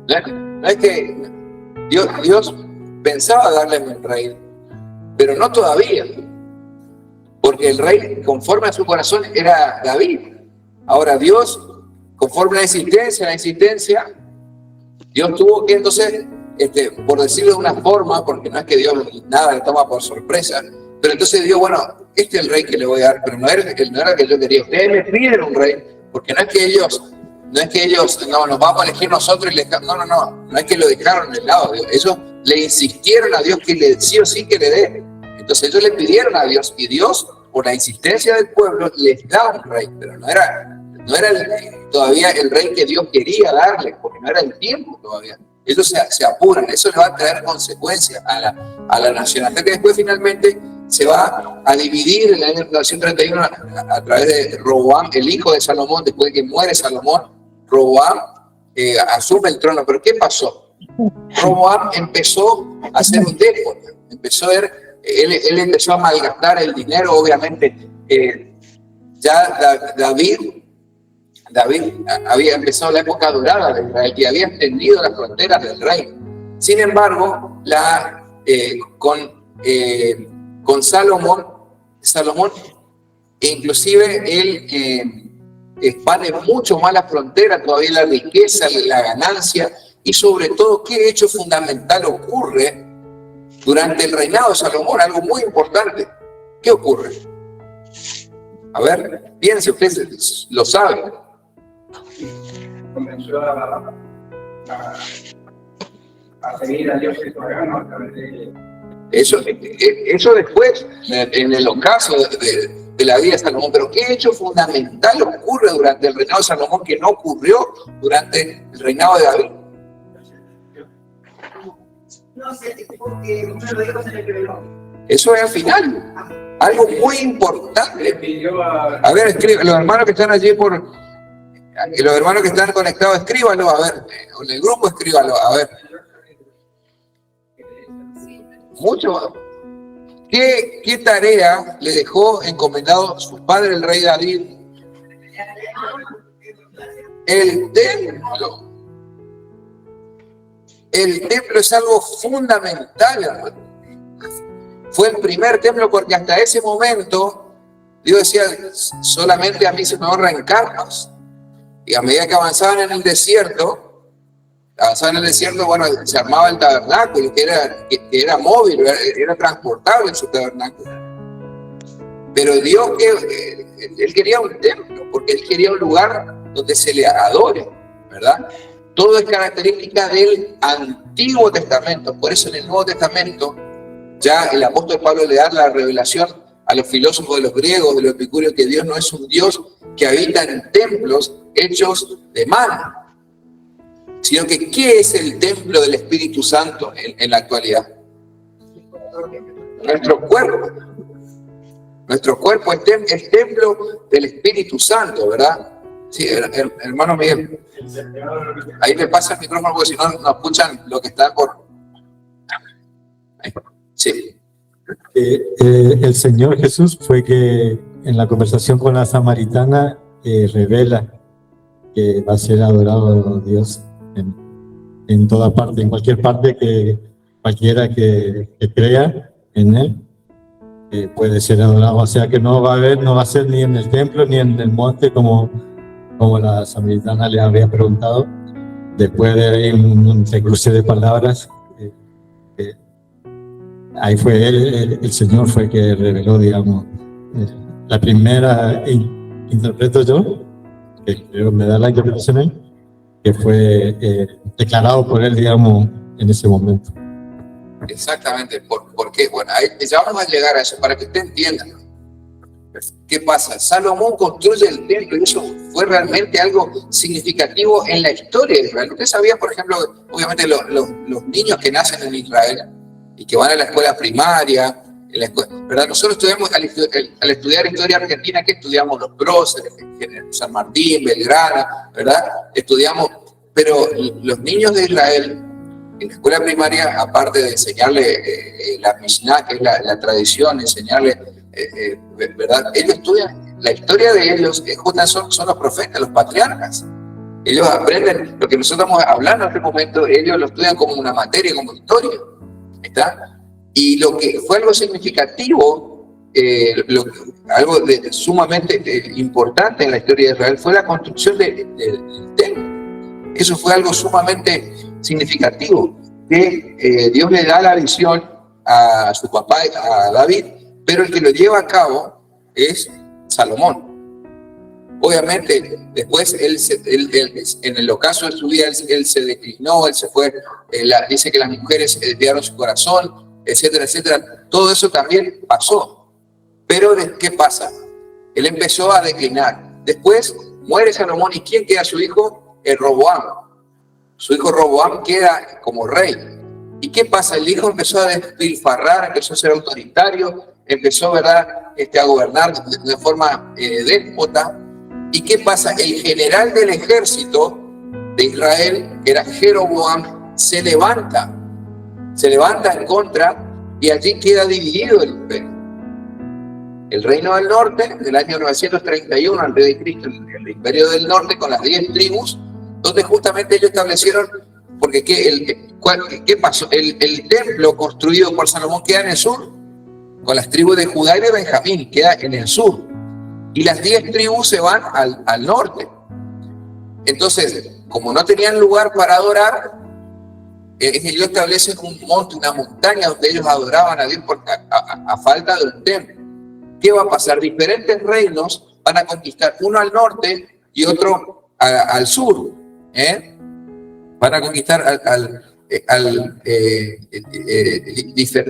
No es que Dios pensaba darle un rey, pero no todavía. Porque el rey, conforme a su corazón, era David. Ahora Dios, conforme a la insistencia, Dios tuvo que entonces, por decirlo de una forma, porque no es que Dios nada le toma por sorpresa, pero entonces Dios, bueno, este es el rey que le voy a dar, pero no era el que yo quería. Ustedes me piden un rey, porque no es que ellos, nos vamos a elegir nosotros y no es que lo dejaron de lado. Ellos le insistieron a Dios que sí o sí que le dé. Entonces ellos le pidieron a Dios, y Dios, por la insistencia del pueblo, les da un rey, pero no era todavía el rey que Dios quería darle, porque no era el tiempo todavía. Ellos se apuran, eso le va a traer consecuencias a la nación, hasta que después finalmente se va a dividir en el año 931 a través de Roboam, el hijo de Salomón. Después de que muere Salomón, Roboam asume el trono. ¿Pero qué pasó? Roboam empezó a ser un déspota, él empezó a malgastar el dinero, obviamente. Ya David había empezado la época dorada de Israel y había extendido las fronteras del reino. Sin embargo, con Salomón, inclusive él expande mucho más la frontera, todavía la riqueza, la ganancia, y sobre todo, ¿qué hecho fundamental ocurre durante el reinado de Salomón? Algo muy importante. ¿Qué ocurre? A ver, piense, usted lo sabe. Comenzó a seguir a Dios y pagano a través de eso después, en el ocaso de la vida de Salomón. Pero ¿qué hecho fundamental ocurre durante el reinado de Salomón que no ocurrió durante el reinado de David? No sé, porque uno lo dijo en el reloj. Eso es al final. Algo muy importante. Pidió a A ver, escribe, los hermanos que están allí los hermanos que están conectados, escríbanlo, a ver, en el grupo escríbanlo, a ver. Mucho. ¿Qué tarea le dejó encomendado su padre, el rey David? El templo. El templo es algo fundamental, hermano. Fue el primer templo porque hasta ese momento Dios decía, solamente a mí se me honran carpas. Y a medida que avanzaban en el desierto, bueno, se armaba el tabernáculo, que era móvil, era transportable en su tabernáculo. Pero Dios, Él quería un templo, porque Él quería un lugar donde se le adore, ¿verdad? Todo es característica del Antiguo Testamento. Por eso en el Nuevo Testamento, ya el apóstol Pablo le da la revelación a los filósofos de los griegos, de los epicúreos, que Dios no es un Dios que habita en templos hechos de mano, sino que ¿qué es el templo del Espíritu Santo en la actualidad? Nuestro cuerpo. Nuestro cuerpo es el templo del Espíritu Santo, ¿verdad? Sí, hermano Miguel. Ahí me pasa el micrófono porque si no, no escuchan lo que está por... Sí. El Señor Jesús fue que en la conversación con la samaritana revela que va a ser adorado Dios en toda parte, en cualquier parte, que cualquiera que crea en Él puede ser adorado. O sea que no va a ser ni en el templo ni en el monte como la samaritana le había preguntado. Después de ahí un cruce de palabras, ahí fue el Señor fue que reveló, digamos, la primera interpreto yo, que creo me da la interpretación él, que fue declarado por él, digamos, en ese momento. Exactamente, ¿por qué? Bueno, ya vamos a llegar a eso para que usted entienda. ¿Qué pasa? Salomón construye el templo y eso fue realmente algo significativo en la historia de Israel. Usted sabía, por ejemplo, obviamente los niños que nacen en Israel y que van a la escuela primaria, ¿verdad? Nosotros estudiamos, al estudiar historia argentina, ¿qué estudiamos? Los próceres, San Martín, Belgrano, ¿verdad? Estudiamos, pero los niños de Israel, en la escuela primaria, aparte de enseñarle la Mishnah, que es la tradición, enseñarle, ¿verdad? Ellos estudian, la historia de ellos son los profetas, los patriarcas. Ellos aprenden lo que nosotros estamos hablando en este momento, ellos lo estudian como una materia, como historia. ¿Está? Y lo que fue algo significativo, algo sumamente importante en la historia de Israel fue la construcción del templo. Eso fue algo sumamente significativo, que Dios le da la visión a su papá, a David, pero el que lo lleva a cabo es Salomón. Obviamente, después en el ocaso de su vida, él se declinó, él se fue, dice que las mujeres desviaron su corazón, etcétera, etcétera. Todo eso también pasó. Pero, ¿qué pasa? Él empezó a declinar. Después muere Salomón, ¿y quién queda su hijo? Roboam. Su hijo Roboam queda como rey. ¿Y qué pasa? El hijo empezó a despilfarrar, empezó a ser autoritario, empezó, ¿verdad?, a gobernar de forma déspota. ¿Y qué pasa? El general del ejército de Israel, que era Jeroboam, se levanta en contra y allí queda dividido el imperio. El reino del norte, del año 931 a.C., el imperio del norte con las 10 tribus, donde justamente ellos establecieron, porque ¿qué pasó? El templo construido por Salomón queda en el sur, con las tribus de Judá y de Benjamín, queda en el sur. Y las 10 tribus se van al norte. Entonces, como no tenían lugar para adorar, ellos establecen un monte, una montaña donde ellos adoraban a Dios a falta de un templo. ¿Qué va a pasar? Diferentes reinos van a conquistar, uno al norte y otro al sur. Van a conquistar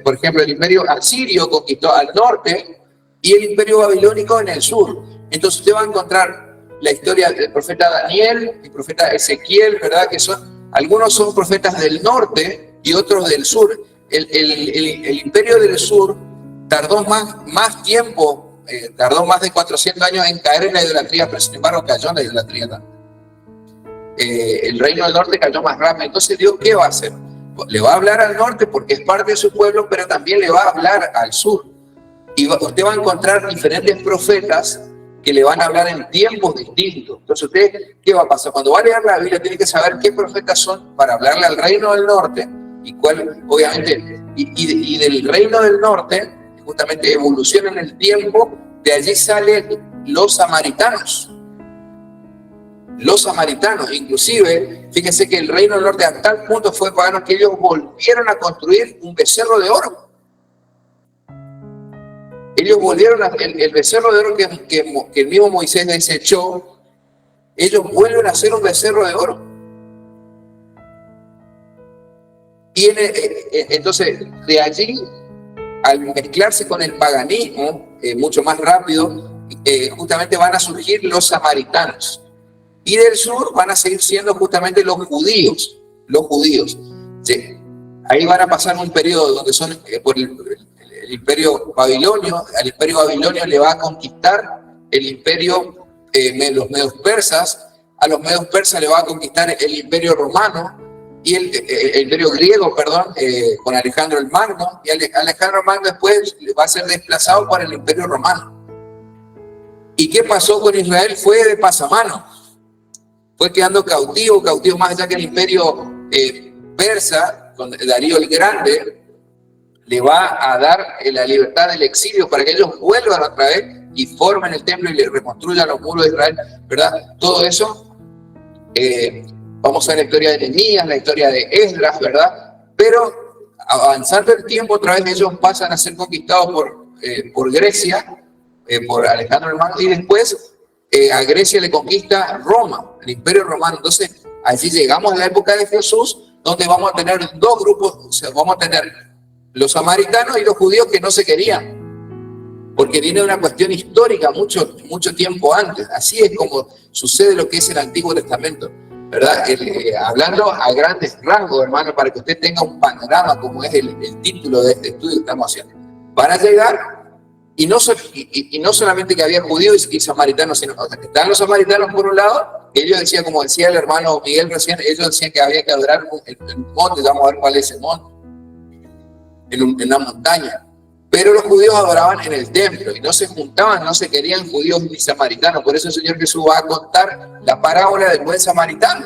por ejemplo, el imperio asirio conquistó al norte y el imperio babilónico en el sur. Entonces usted va a encontrar la historia del profeta Daniel, el profeta Ezequiel, ¿verdad? Algunos son profetas del norte y otros del sur. El imperio del sur tardó más tiempo, tardó más de 400 años en caer en la idolatría, pero sin embargo cayó en la idolatría también. El reino del norte cayó más rápido. Entonces Dios, ¿qué va a hacer? Le va a hablar al norte porque es parte de su pueblo, pero también le va a hablar al sur. Y usted va a encontrar diferentes profetas que le van a hablar en tiempos distintos. Entonces usted, ¿qué va a pasar? Cuando va a leer la Biblia tiene que saber qué profetas son para hablarle al reino del norte y cuál, obviamente, y del reino del norte, justamente evoluciona en el tiempo, de allí salen los samaritanos. Los samaritanos, inclusive, fíjense que el reino del norte a tal punto fue pagano que ellos volvieron a construir un becerro de oro. Ellos volvieron el becerro de oro que el mismo Moisés desechó, ellos vuelven a hacer un becerro de oro. Y entonces, de allí, al mezclarse con el paganismo, mucho más rápido, justamente van a surgir los samaritanos. Y del sur van a seguir siendo justamente los judíos. Los judíos. Sí. Ahí van a pasar un periodo donde son por el imperio babilonio. Al imperio babilonio le va a conquistar el imperio, los medios persas. A los medios persas le va a conquistar el imperio romano y el imperio griego, perdón, con Alejandro el Magno. Y Alejandro el Magno después va a ser desplazado por el imperio romano. ¿Y qué pasó con Israel? Fue de pasamano. Fue quedando cautivo más allá que el imperio persa, con Darío el Grande, le va a dar la libertad del exilio para que ellos vuelvan otra vez y formen el templo y le reconstruyan los muros de Israel, ¿verdad? Todo eso, vamos a ver la historia de Nehemías, la historia de Esdras, ¿verdad? Pero avanzando el tiempo, otra vez ellos pasan a ser conquistados por Grecia, por Alejandro el Magno, y después a Grecia le conquista Roma, el imperio romano. Entonces, allí llegamos a la época de Jesús, donde vamos a tener dos grupos, o sea, vamos a tener los samaritanos y los judíos que no se querían, porque viene una cuestión histórica mucho tiempo antes. Así es como sucede lo que es el Antiguo Testamento, ¿verdad? Hablando a grandes rasgos, hermano, para que usted tenga un panorama, como es el título de este estudio que estamos haciendo. Van a llegar. Y no solamente que había judíos y samaritanos, sino que están los samaritanos por un lado, ellos decían, como decía el hermano Miguel recién, ellos decían que había que adorar el monte, vamos a ver cuál es el monte, en una montaña. Pero los judíos adoraban en el templo y no se juntaban, no se querían judíos ni samaritanos. Por eso el Señor Jesús va a contar la parábola del buen samaritano,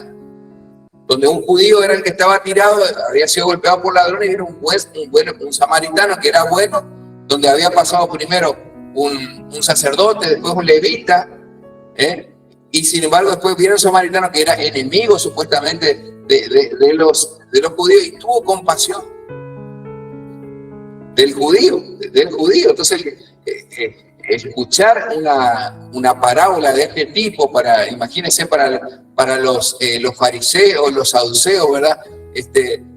donde un judío era el que estaba tirado, había sido golpeado por ladrones, y era un samaritano que era bueno, donde había pasado primero un sacerdote, después un levita, y sin embargo después vieron un samaritano que era enemigo supuestamente de los judíos, y tuvo compasión del judío. Entonces escuchar una parábola de este tipo, imagínense para los fariseos, los saduceos, ¿verdad?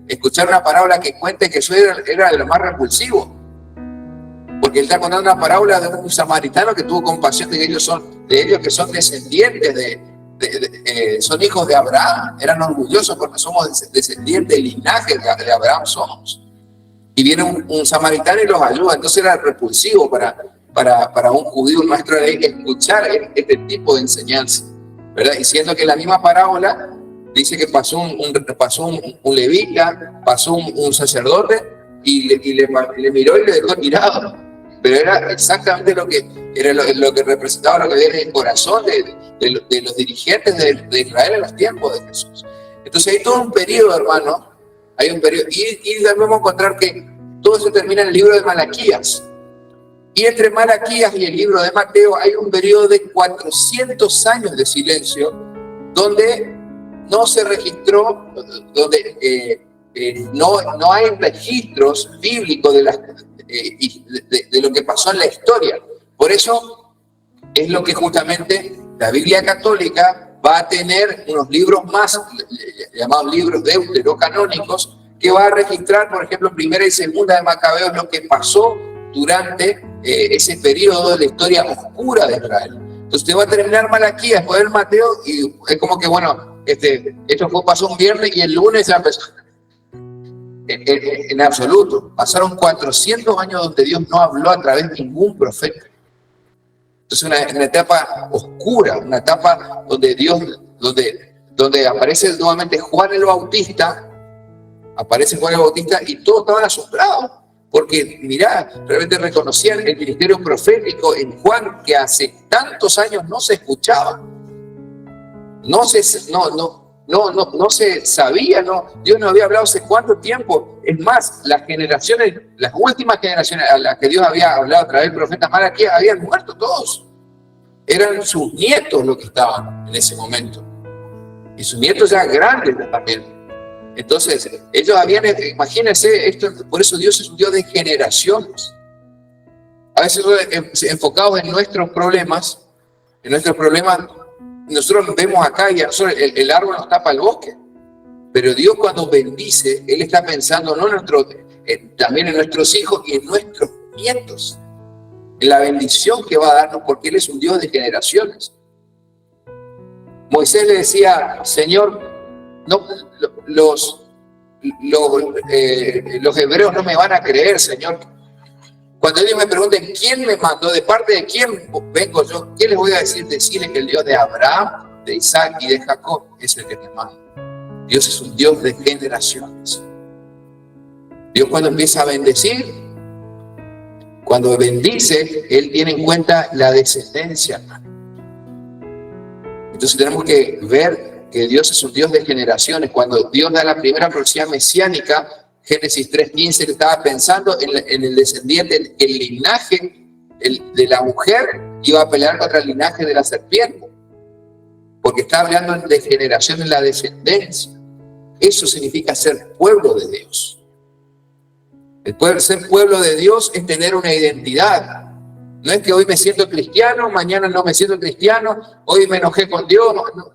Escuchar una parábola que cuente que eso era de lo más repulsivo. Porque él está contando una parábola de un samaritano que tuvo compasión de ellos que son descendientes son hijos de Abraham, eran orgullosos porque somos descendientes del linaje de Abraham somos. Y viene un samaritano y los ayuda. Entonces era repulsivo para un judío, un maestro de ley, escuchar este tipo de enseñanza, ¿verdad? Y siendo que la misma parábola dice que pasó un levita, pasó un sacerdote y le miró y le dejó tirado. Pero era exactamente lo que representaba lo que había en el corazón de los dirigentes de Israel en los tiempos de Jesús. Entonces hay todo un periodo, hermano, hay un periodo, y vamos a encontrar que todo eso termina en el libro de Malaquías. Y entre Malaquías y el libro de Mateo hay un periodo de 400 años de silencio, donde no se registró, donde no hay registros bíblicos de lo que pasó en la historia. Por eso es lo que justamente la Biblia católica va a tener unos libros más, llamados libros deuterocanónicos, que va a registrar, por ejemplo, primera y segunda de Macabeos, lo que pasó durante ese periodo de la historia oscura de Israel. Entonces usted va a terminar Malaquías, después del Mateo, y es como que, bueno, esto pasó un viernes y el lunes ya empezó. En absoluto. Pasaron 400 años donde Dios no habló a través de ningún profeta. Entonces una etapa oscura, una etapa donde Dios, donde aparece nuevamente Juan el Bautista, y todos estaban asombrados, porque mirá, realmente reconocían el ministerio profético en Juan, que hace tantos años no se escuchaba, no se sabía, Dios no había hablado hace cuánto tiempo. Es más, las últimas generaciones a las que Dios había hablado a través del profeta Malaquías habían muerto todos. Eran sus nietos los que estaban en ese momento. Y sus nietos ya grandes también. Entonces, ellos imagínense, por eso Dios es un Dios de generaciones. A veces enfocados en nuestros problemas, nosotros vemos acá y el árbol nos tapa el bosque. Pero Dios cuando bendice, Él está pensando también en nuestros hijos y en nuestros nietos. En la bendición que va a darnos, porque Él es un Dios de generaciones. Moisés le decía, Señor, los hebreos no me van a creer, Señor. Cuando ellos me pregunten quién me mandó, de parte de quién vengo yo, ¿qué les voy a decir? Decirles que el Dios de Abraham, de Isaac y de Jacob es el que me manda. Dios es un Dios de generaciones. Dios cuando empieza a bendecir, cuando bendice, Él tiene en cuenta la descendencia. Entonces tenemos que ver que Dios es un Dios de generaciones. Cuando Dios da la primera profecía mesiánica, Génesis 3:15, Él estaba pensando en el descendiente, el linaje de la mujer iba a pelear contra el linaje de la serpiente. Porque está hablando de generación en la descendencia. Eso significa ser pueblo de Dios. Ser pueblo de Dios es tener una identidad. No es que hoy me siento cristiano, mañana no me siento cristiano, hoy me enojé con Dios. No.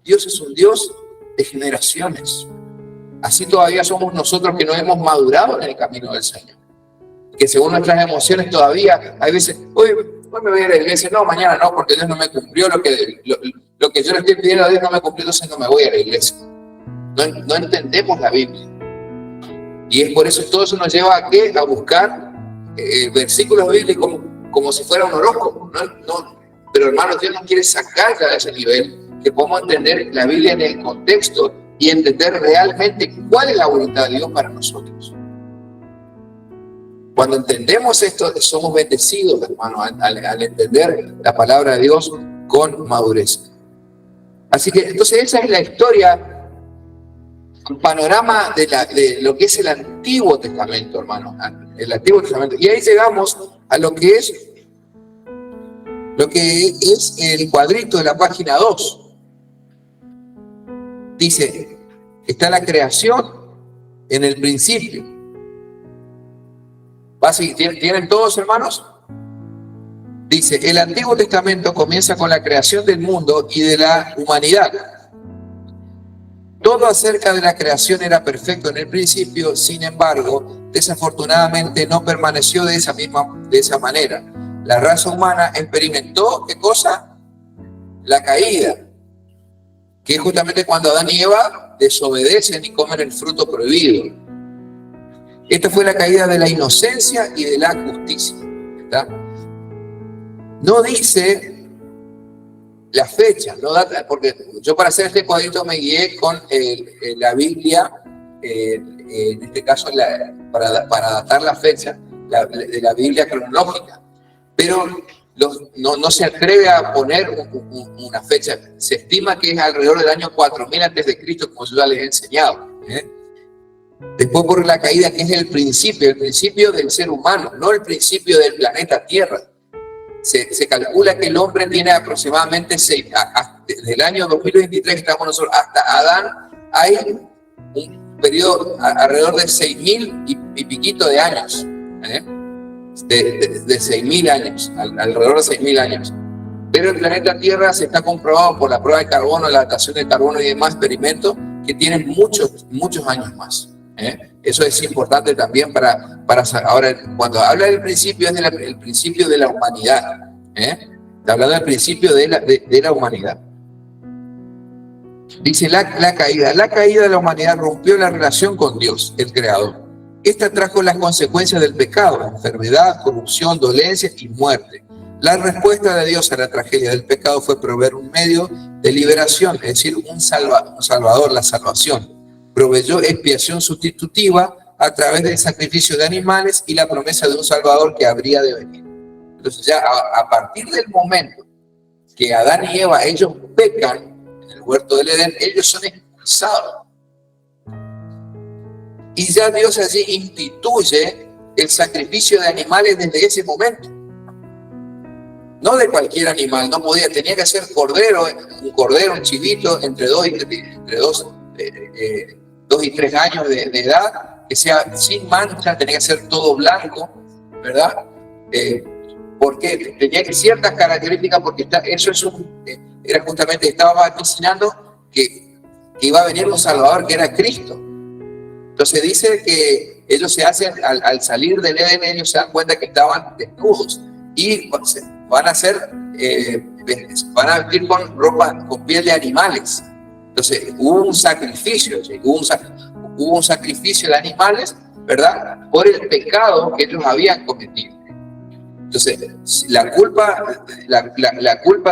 Dios es un Dios de generaciones. Así todavía somos nosotros que no hemos madurado en el camino del Señor. Que según nuestras emociones todavía, hay veces, hoy me voy a ir a la iglesia, no, mañana no, porque Dios no me cumplió lo que yo le estoy pidiendo a Dios, no me cumplió, entonces no me voy a la iglesia. No entendemos la Biblia. Y es por eso todo eso nos lleva a buscar versículos bíblicos como si fuera un horóscopo. Pero hermanos, Dios nos quiere sacar a ese nivel, que podamos entender la Biblia en el contexto y entender realmente cuál es la voluntad de Dios para nosotros. Cuando entendemos esto, somos bendecidos, hermanos, al entender la palabra de Dios con madurez. Así que, entonces, esa es la historia, un panorama de lo que es el Antiguo Testamento, hermano. El Antiguo Testamento. Y ahí llegamos a lo que es el cuadrito de la página 2. Dice, está la creación en el principio. ¿Tienen todos, hermanos? Dice, el Antiguo Testamento comienza con la creación del mundo y de la humanidad. Todo acerca de la creación era perfecto en el principio, sin embargo, desafortunadamente no permaneció de esa manera. La raza humana experimentó, ¿qué cosa? La caída, que es justamente cuando Adán y Eva desobedecen y comen el fruto prohibido. Esta fue la caída de la inocencia y de la justicia. ¿Está? No dice la fecha, no data, porque yo para hacer este cuadrito me guié con la Biblia, en este caso para datar la fecha de la Biblia cronológica, pero no se atreve a poner una fecha. Se estima que es alrededor del año 4000 a.C., como yo ya les he enseñado. Después por la caída, que es el principio del ser humano, no el principio del planeta Tierra. Se calcula que el hombre tiene aproximadamente desde el año 2023 que estamos nosotros hasta Adán, hay un periodo alrededor de 6000 y piquito de años, de 6000 años, alrededor de 6000 años. Pero el planeta Tierra se está comprobado por la prueba de carbono, la datación de carbono y demás experimentos que tienen muchos años más. Eso es importante también para ahora, cuando habla del principio, es el principio de la humanidad. Está hablando del principio de la humanidad. Dice la caída de la humanidad rompió la relación con Dios, el Creador. Esta trajo las consecuencias del pecado: enfermedad, corrupción, dolencia y muerte. La respuesta de Dios a la tragedia del pecado fue proveer un medio de liberación, es decir, un salvador, la salvación. Proveyó expiación sustitutiva a través del sacrificio de animales y la promesa de un salvador que habría de venir. Entonces ya a partir del momento que Adán y Eva, ellos pecan en el huerto del Edén, ellos son expulsados. Y ya Dios allí instituye el sacrificio de animales desde ese momento. No de cualquier animal, no podía, tenía que ser cordero, un chivito entre 2 y 3 años de edad, que sea sin mancha, tenía que ser todo blanco, ¿verdad? Porque tenía que ciertas características, porque eso era justamente, estaba vaticinando que iba a venir un Salvador que era Cristo. Entonces dice que ellos se hacen, al salir del Edén, ellos se dan cuenta que estaban desnudos y van a vestir con ropa, con piel de animales. Entonces hubo un sacrificio, hubo un sacrificio de animales, ¿verdad? Por el pecado que ellos habían cometido. Entonces la culpa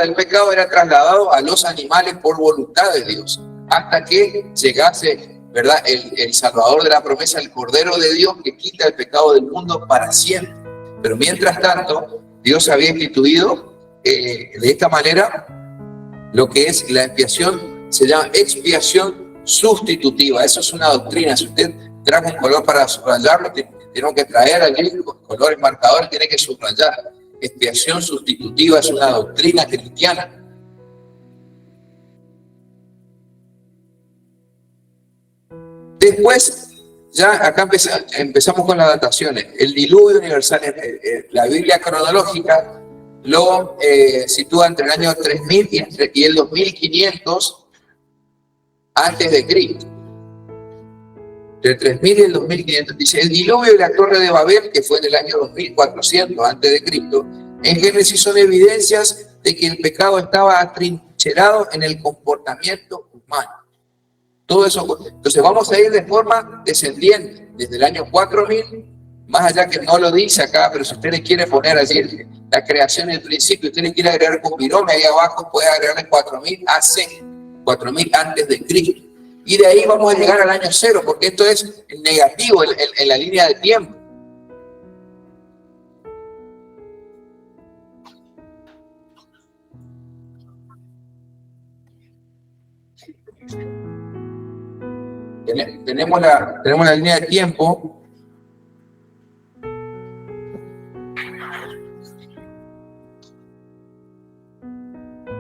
del pecado era trasladado a los animales por voluntad de Dios, hasta que llegase, ¿verdad?, el Salvador de la promesa, el Cordero de Dios que quita el pecado del mundo para siempre. Pero mientras tanto, Dios había instituido de esta manera lo que es la expiación, se llama expiación sustitutiva. Eso es una doctrina. Si usted trae un color para subrayarlo, tenemos que traer allí colores marcadores, tiene que subrayar. Expiación sustitutiva es una doctrina cristiana. Después, ya acá empezamos con las dataciones. El diluvio universal, la Biblia cronológica lo sitúa entre el año 3000 y el 2500 antes de Cristo. Entre el 3000 y el 2500. Dice, el diluvio y la torre de Babel, que fue en el año 2400 antes de Cristo, en Génesis son evidencias de que el pecado estaba atrincherado en el comportamiento humano. Todo eso, entonces vamos a ir de forma descendiente, desde el año 4000, más allá que no lo dice acá, pero si usted le quiere poner así la creación del principio, usted le quiere agregar con virome ahí abajo, puede agregarle 4000 antes de Cristo. Y de ahí vamos a llegar al año 0, porque esto es negativo en la línea de tiempo. Tenemos la línea de tiempo.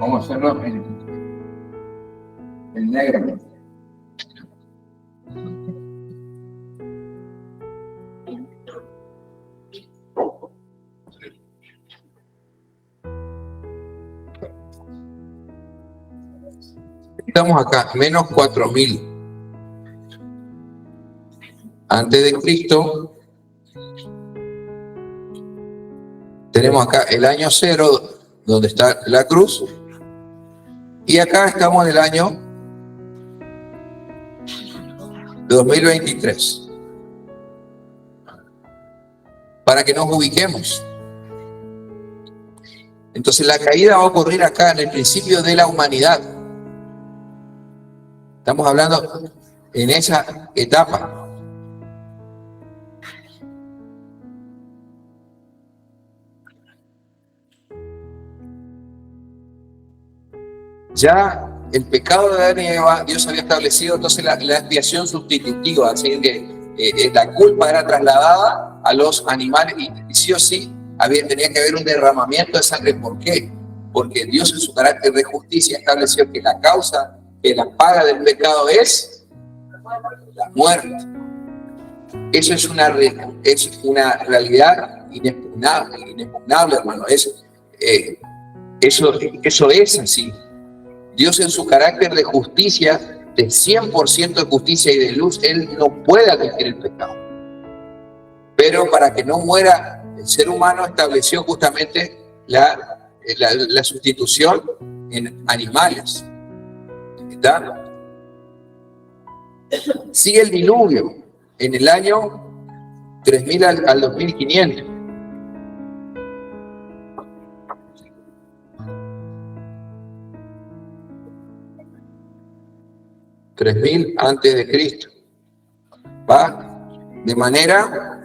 Vamos a hacerlo en negro. Estamos acá, menos 4000 antes de Cristo. Tenemos acá el año 0, donde está la cruz, y acá estamos en el año 2023, para que nos ubiquemos. Entonces la caída va a ocurrir acá en el principio de la humanidad. Estamos hablando en esa etapa. Ya el pecado de Adán y Eva, Dios había establecido entonces la expiación sustitutiva, así que la culpa era trasladada a los animales y sí o sí tenía que haber un derramamiento de sangre. ¿Por qué? Porque Dios en su carácter de justicia estableció que la causa, que la paga del pecado es la muerte. Eso es una realidad inexpugnable, hermano. Eso es así. Dios en su carácter de justicia de 100% de justicia y de luz, Él no puede admitir el pecado. Pero para que no muera el ser humano, estableció justamente la sustitución en animales. ¿Está? Sigue el diluvio en el año 3000 al 2500. $3000 antes de Cristo. Va de manera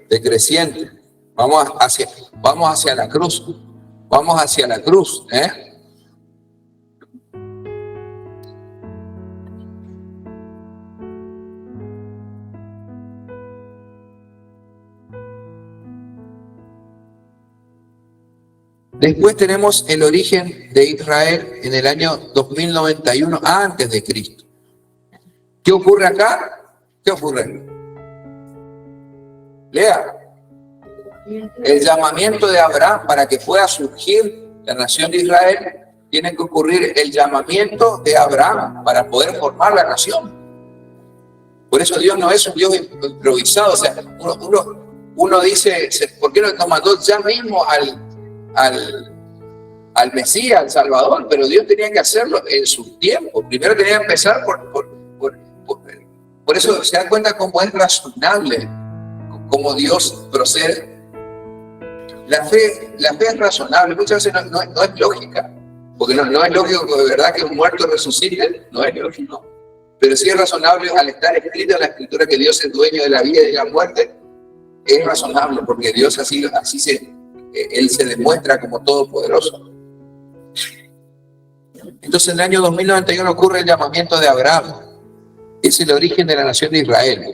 decreciente. Vamos hacia la cruz. Vamos hacia la cruz, Después tenemos el origen de Israel en el año 2091 antes de Cristo. ¿Qué ocurre acá? ¿Qué ocurre? Lea. El llamamiento de Abraham para que pueda surgir la nación de Israel, tiene que ocurrir el llamamiento de Abraham para poder formar la nación. Por eso Dios no es un Dios improvisado. O sea, uno dice, ¿por qué no mandó ya mismo al Mesías, al Salvador? Pero Dios tenía que hacerlo en su tiempo. Primero tenía que empezar por eso se da cuenta cómo es razonable, cómo Dios procede. La fe es razonable, muchas veces no es lógica, porque no es lógico de verdad que un muerto resucite, no es lógico, pero sí es razonable al estar escrito en la Escritura que Dios es dueño de la vida y de la muerte. Es razonable porque Dios Él se demuestra como todopoderoso. Entonces en el año 2091 ocurre el llamamiento de Abraham. Es el origen de la nación de Israel.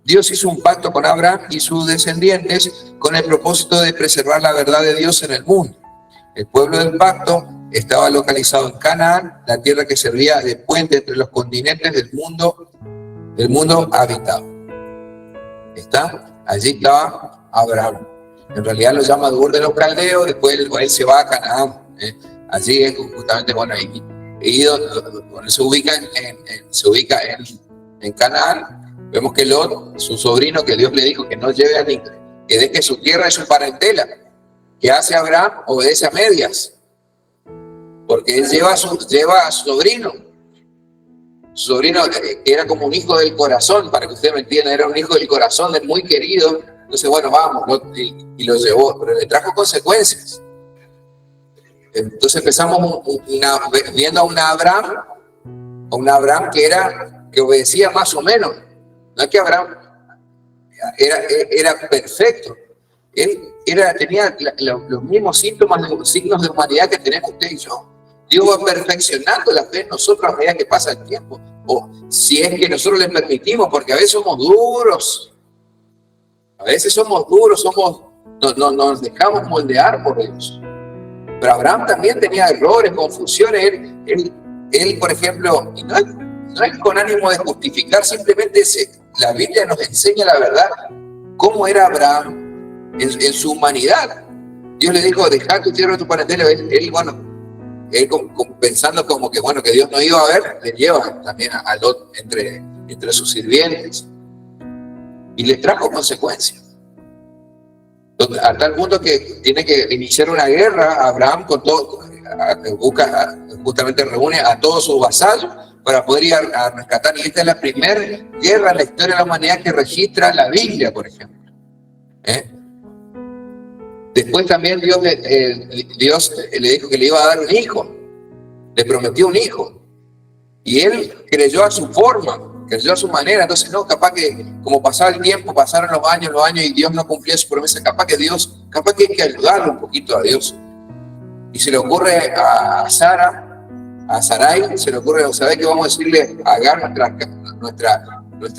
Dios hizo un pacto con Abraham y sus descendientes con el propósito de preservar la verdad de Dios en el mundo. El pueblo del pacto estaba localizado en Canaán, la tierra que servía de puente entre los continentes del mundo habitado. Allí estaba Abraham. En realidad lo llama Ur de los Caldeos, después él se va a Canaán. Allí es justamente, se ubica en Canaán. Vemos que Lot, su sobrino, que Dios le dijo que no lleve a ninguém, que deje su tierra y su parentela. ¿Qué hace Abraham? Obedece a medias. Porque él lleva a su sobrino. Su sobrino era como un hijo del corazón, para que ustedes me entiendan, era un hijo del corazón, muy querido. Entonces, vamos, y lo llevó, pero le trajo consecuencias. Entonces empezamos viendo a un Abraham que obedecía más o menos. No es que Abraham era perfecto. Él tenía los mismos signos de humanidad que tenemos usted y yo. Dios va perfeccionando la fe en nosotros a medida que pasa el tiempo. O si es que nosotros le permitimos, porque a veces somos duros. Nos dejamos moldear por Dios. Pero Abraham también tenía errores, confusiones. Él, por ejemplo, y no es con ánimo de justificar, simplemente la Biblia nos enseña la verdad, cómo era Abraham en su humanidad. Dios le dijo, dejá tu tierra y tu parentela. Él pensando como que Dios no iba a ver, le lleva también a Lot entre sus sirvientes. Y le trajo consecuencias. A tal punto que tiene que iniciar una guerra. Abraham justamente reúne a todos sus vasallos para poder ir a rescatar. Y esta es la primera guerra en la historia de la humanidad que registra la Biblia, por ejemplo. Después también Dios le dijo que le iba a dar un hijo. Le prometió un hijo. Y él creyó a su forma, creyó a su manera. Entonces, capaz que como pasaba el tiempo, pasaron los años y Dios no cumplía su promesa, capaz que hay que ayudarle un poquito a Dios. Y se le ocurre a Sarai, se le ocurre, ¿sabés qué? Vamos a decirle a Agar, nuestra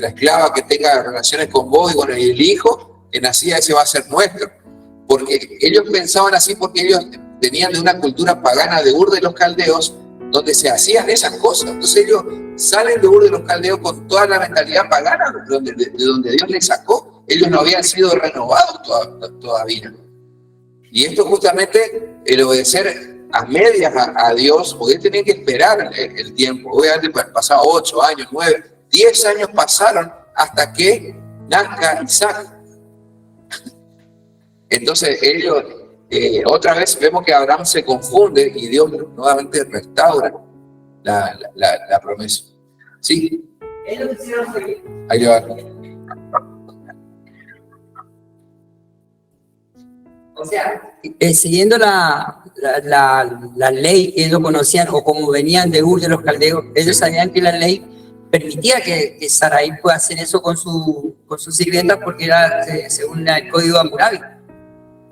esclava, que tenga relaciones con vos y el hijo que nacía, ese va a ser nuestro. Porque ellos pensaban así, porque ellos venían de una cultura pagana de Ur de los Caldeos, donde se hacían esas cosas. Entonces ellos salen de Ur de los Caldeos con toda la mentalidad pagana de donde Dios les sacó. Ellos no habían sido renovados todavía. Y esto justamente, el obedecer a medias a Dios, porque él tenía que esperar el tiempo. Obviamente pasaron 8 años, 9, 10 años pasaron hasta que nazca Isaac. Entonces ellos, otra vez vemos que Abraham se confunde y Dios nuevamente restaura la promesa. ¿Sí? Ahí va. O sea, siguiendo la ley que ellos conocían, o como venían de Ur de los Caldeos, ellos sabían que la ley permitía que Sarai pueda hacer eso con su sirvienta, porque era según el código Hammurabi.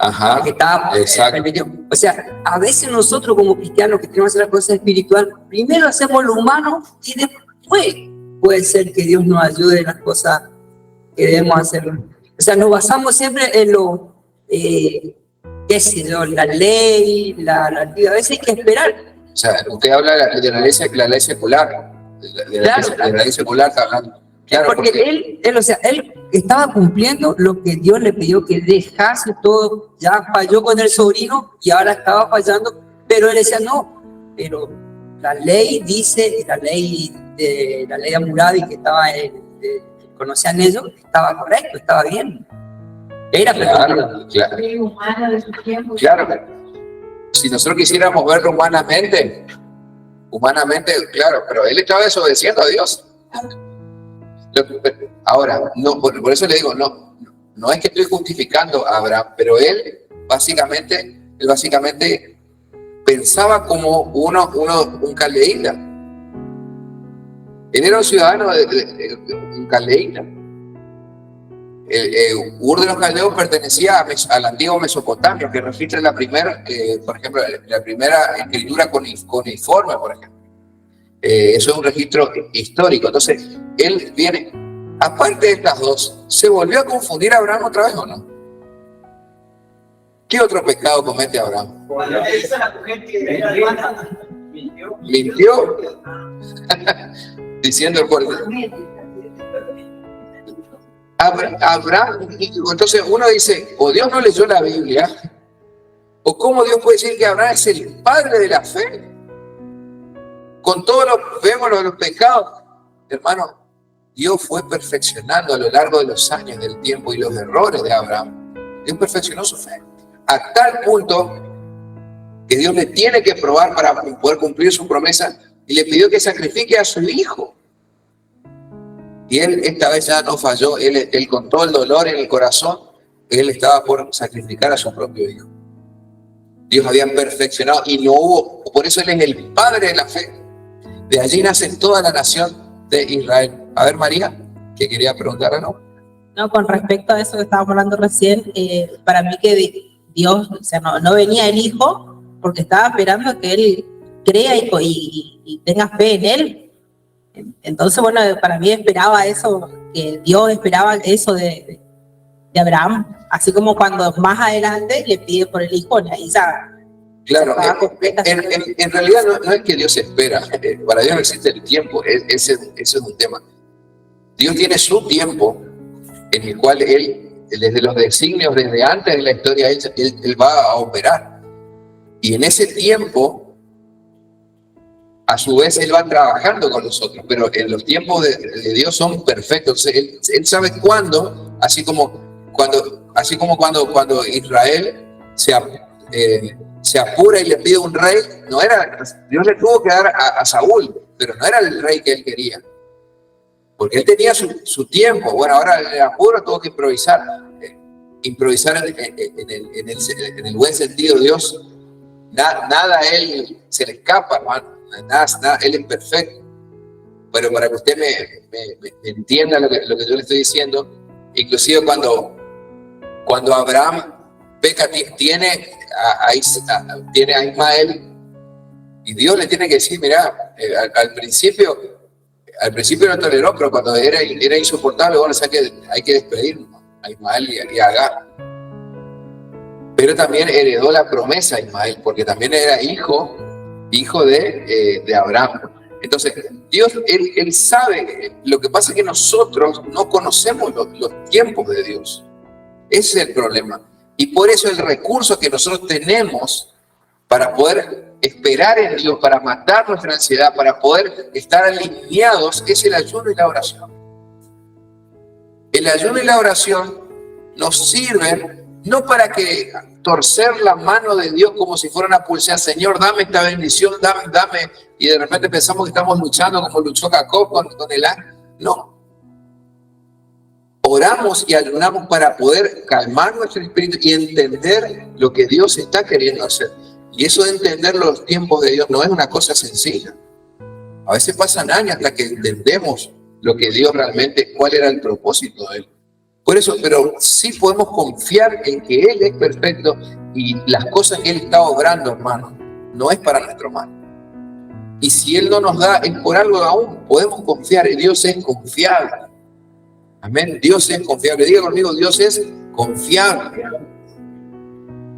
Ajá, Que estaba permitido. O sea, a veces nosotros como cristianos que tenemos que hacer la cosa espiritual, primero hacemos lo humano y después puede ser que Dios nos ayude en las cosas que debemos hacer. O sea, nos basamos siempre en lo, qué sé yo, la ley, a veces hay que esperar. O sea, usted habla de la ley secular, de la ley secular está hablando. Claro, porque él, o sea, él estaba cumpliendo lo que Dios le pidió que dejase todo. Ya falló con el sobrino y ahora estaba fallando, pero él decía no, pero la ley dice, la ley de Hammurabi que estaba conocían ellos, estaba correcto, estaba bien. Era claro. Claro. Si nosotros quisiéramos verlo humanamente, claro, pero él estaba desobedeciendo a Dios. Ahora, no, por eso le digo, no es que estoy justificando a Abraham, pero él básicamente pensaba como un caldeíta. Él era un ciudadano un caldeíta. Ur de los Caldeos pertenecía a la antigua Mesopotamia, que registra por ejemplo, la primera escritura cuneiforme, por ejemplo. Eso es un registro histórico. Entonces, él viene, aparte de estas dos, ¿se volvió a confundir a Abraham otra vez o no? ¿Qué otro pecado comete Abraham? ¿Mintió? Diciendo el pueblo. Abraham, entonces uno dice, o Dios no leyó la Biblia, o cómo Dios puede decir que Abraham es el padre de la fe. Con todos los pecados, hermano, Dios fue perfeccionando a lo largo de los años, del tiempo y los errores de Abraham. Dios perfeccionó su fe a tal punto que Dios le tiene que probar para poder cumplir su promesa y le pidió que sacrifique a su hijo. Y él esta vez ya no falló, él con todo el dolor en el corazón, él estaba por sacrificar a su propio hijo. Dios había perfeccionado y no hubo, por eso él es el padre de la fe. De allí nace toda la nación de Israel. A ver, María, ¿qué quería preguntar, no? No, con respecto a eso que estábamos hablando recién, para mí que Dios, o sea, no venía el hijo porque estaba esperando que él crea y tenga fe en él. Entonces, bueno, para mí esperaba eso, que Dios esperaba eso de Abraham, así como cuando más adelante le pide por el hijo, ahí ya. Claro, en realidad no es que Dios espera, para Dios no existe el tiempo, ese es un tema. Dios tiene su tiempo en el cual Él, desde los designios, desde antes de la historia, Él va a operar. Y en ese tiempo, a su vez, Él va trabajando con nosotros, pero en los tiempos de Dios son perfectos. Él sabe cuándo, así como cuando Israel se apura y le pide un rey, Dios le tuvo que dar a Saúl, pero no era el rey que él quería, porque él tenía su tiempo. Bueno, ahora el apuro tuvo que improvisar en el buen sentido. Dios, nada a él se le escapa, hermano. Nada, él es perfecto. Pero para que usted me entienda lo que yo le estoy diciendo, inclusive cuando Abraham peca, tiene a Ismael, y Dios le tiene que decir, mira, al principio lo toleró, pero cuando era insoportable, bueno, o sea que hay que despedir a Ismael y a Agar. Pero también heredó la promesa a Ismael, porque también era hijo de Abraham. Entonces, Dios, él sabe. Lo que pasa es que nosotros no conocemos los tiempos de Dios. Ese es el problema. Y por eso el recurso que nosotros tenemos para poder esperar en Dios, para matar nuestra ansiedad, para poder estar alineados, es el ayuno y la oración. El ayuno y la oración nos sirven no para que torcer la mano de Dios como si fuera una pulsera, Señor, dame esta bendición, dame, y de repente pensamos que estamos luchando como luchó Jacob con el ángel. No. Oramos y ayunamos para poder calmar nuestro espíritu y entender lo que Dios está queriendo hacer. Y eso de entender los tiempos de Dios no es una cosa sencilla. A veces pasan años hasta que entendemos lo que Dios realmente, cuál era el propósito de Él. Por eso, pero sí podemos confiar en que Él es perfecto y las cosas que Él está obrando, hermano, no es para nuestro mal. Y si Él no nos da, es por algo aún. Podemos confiar, y Dios es confiable. Amén. Dios es confiable. Diga conmigo, Dios es confiable.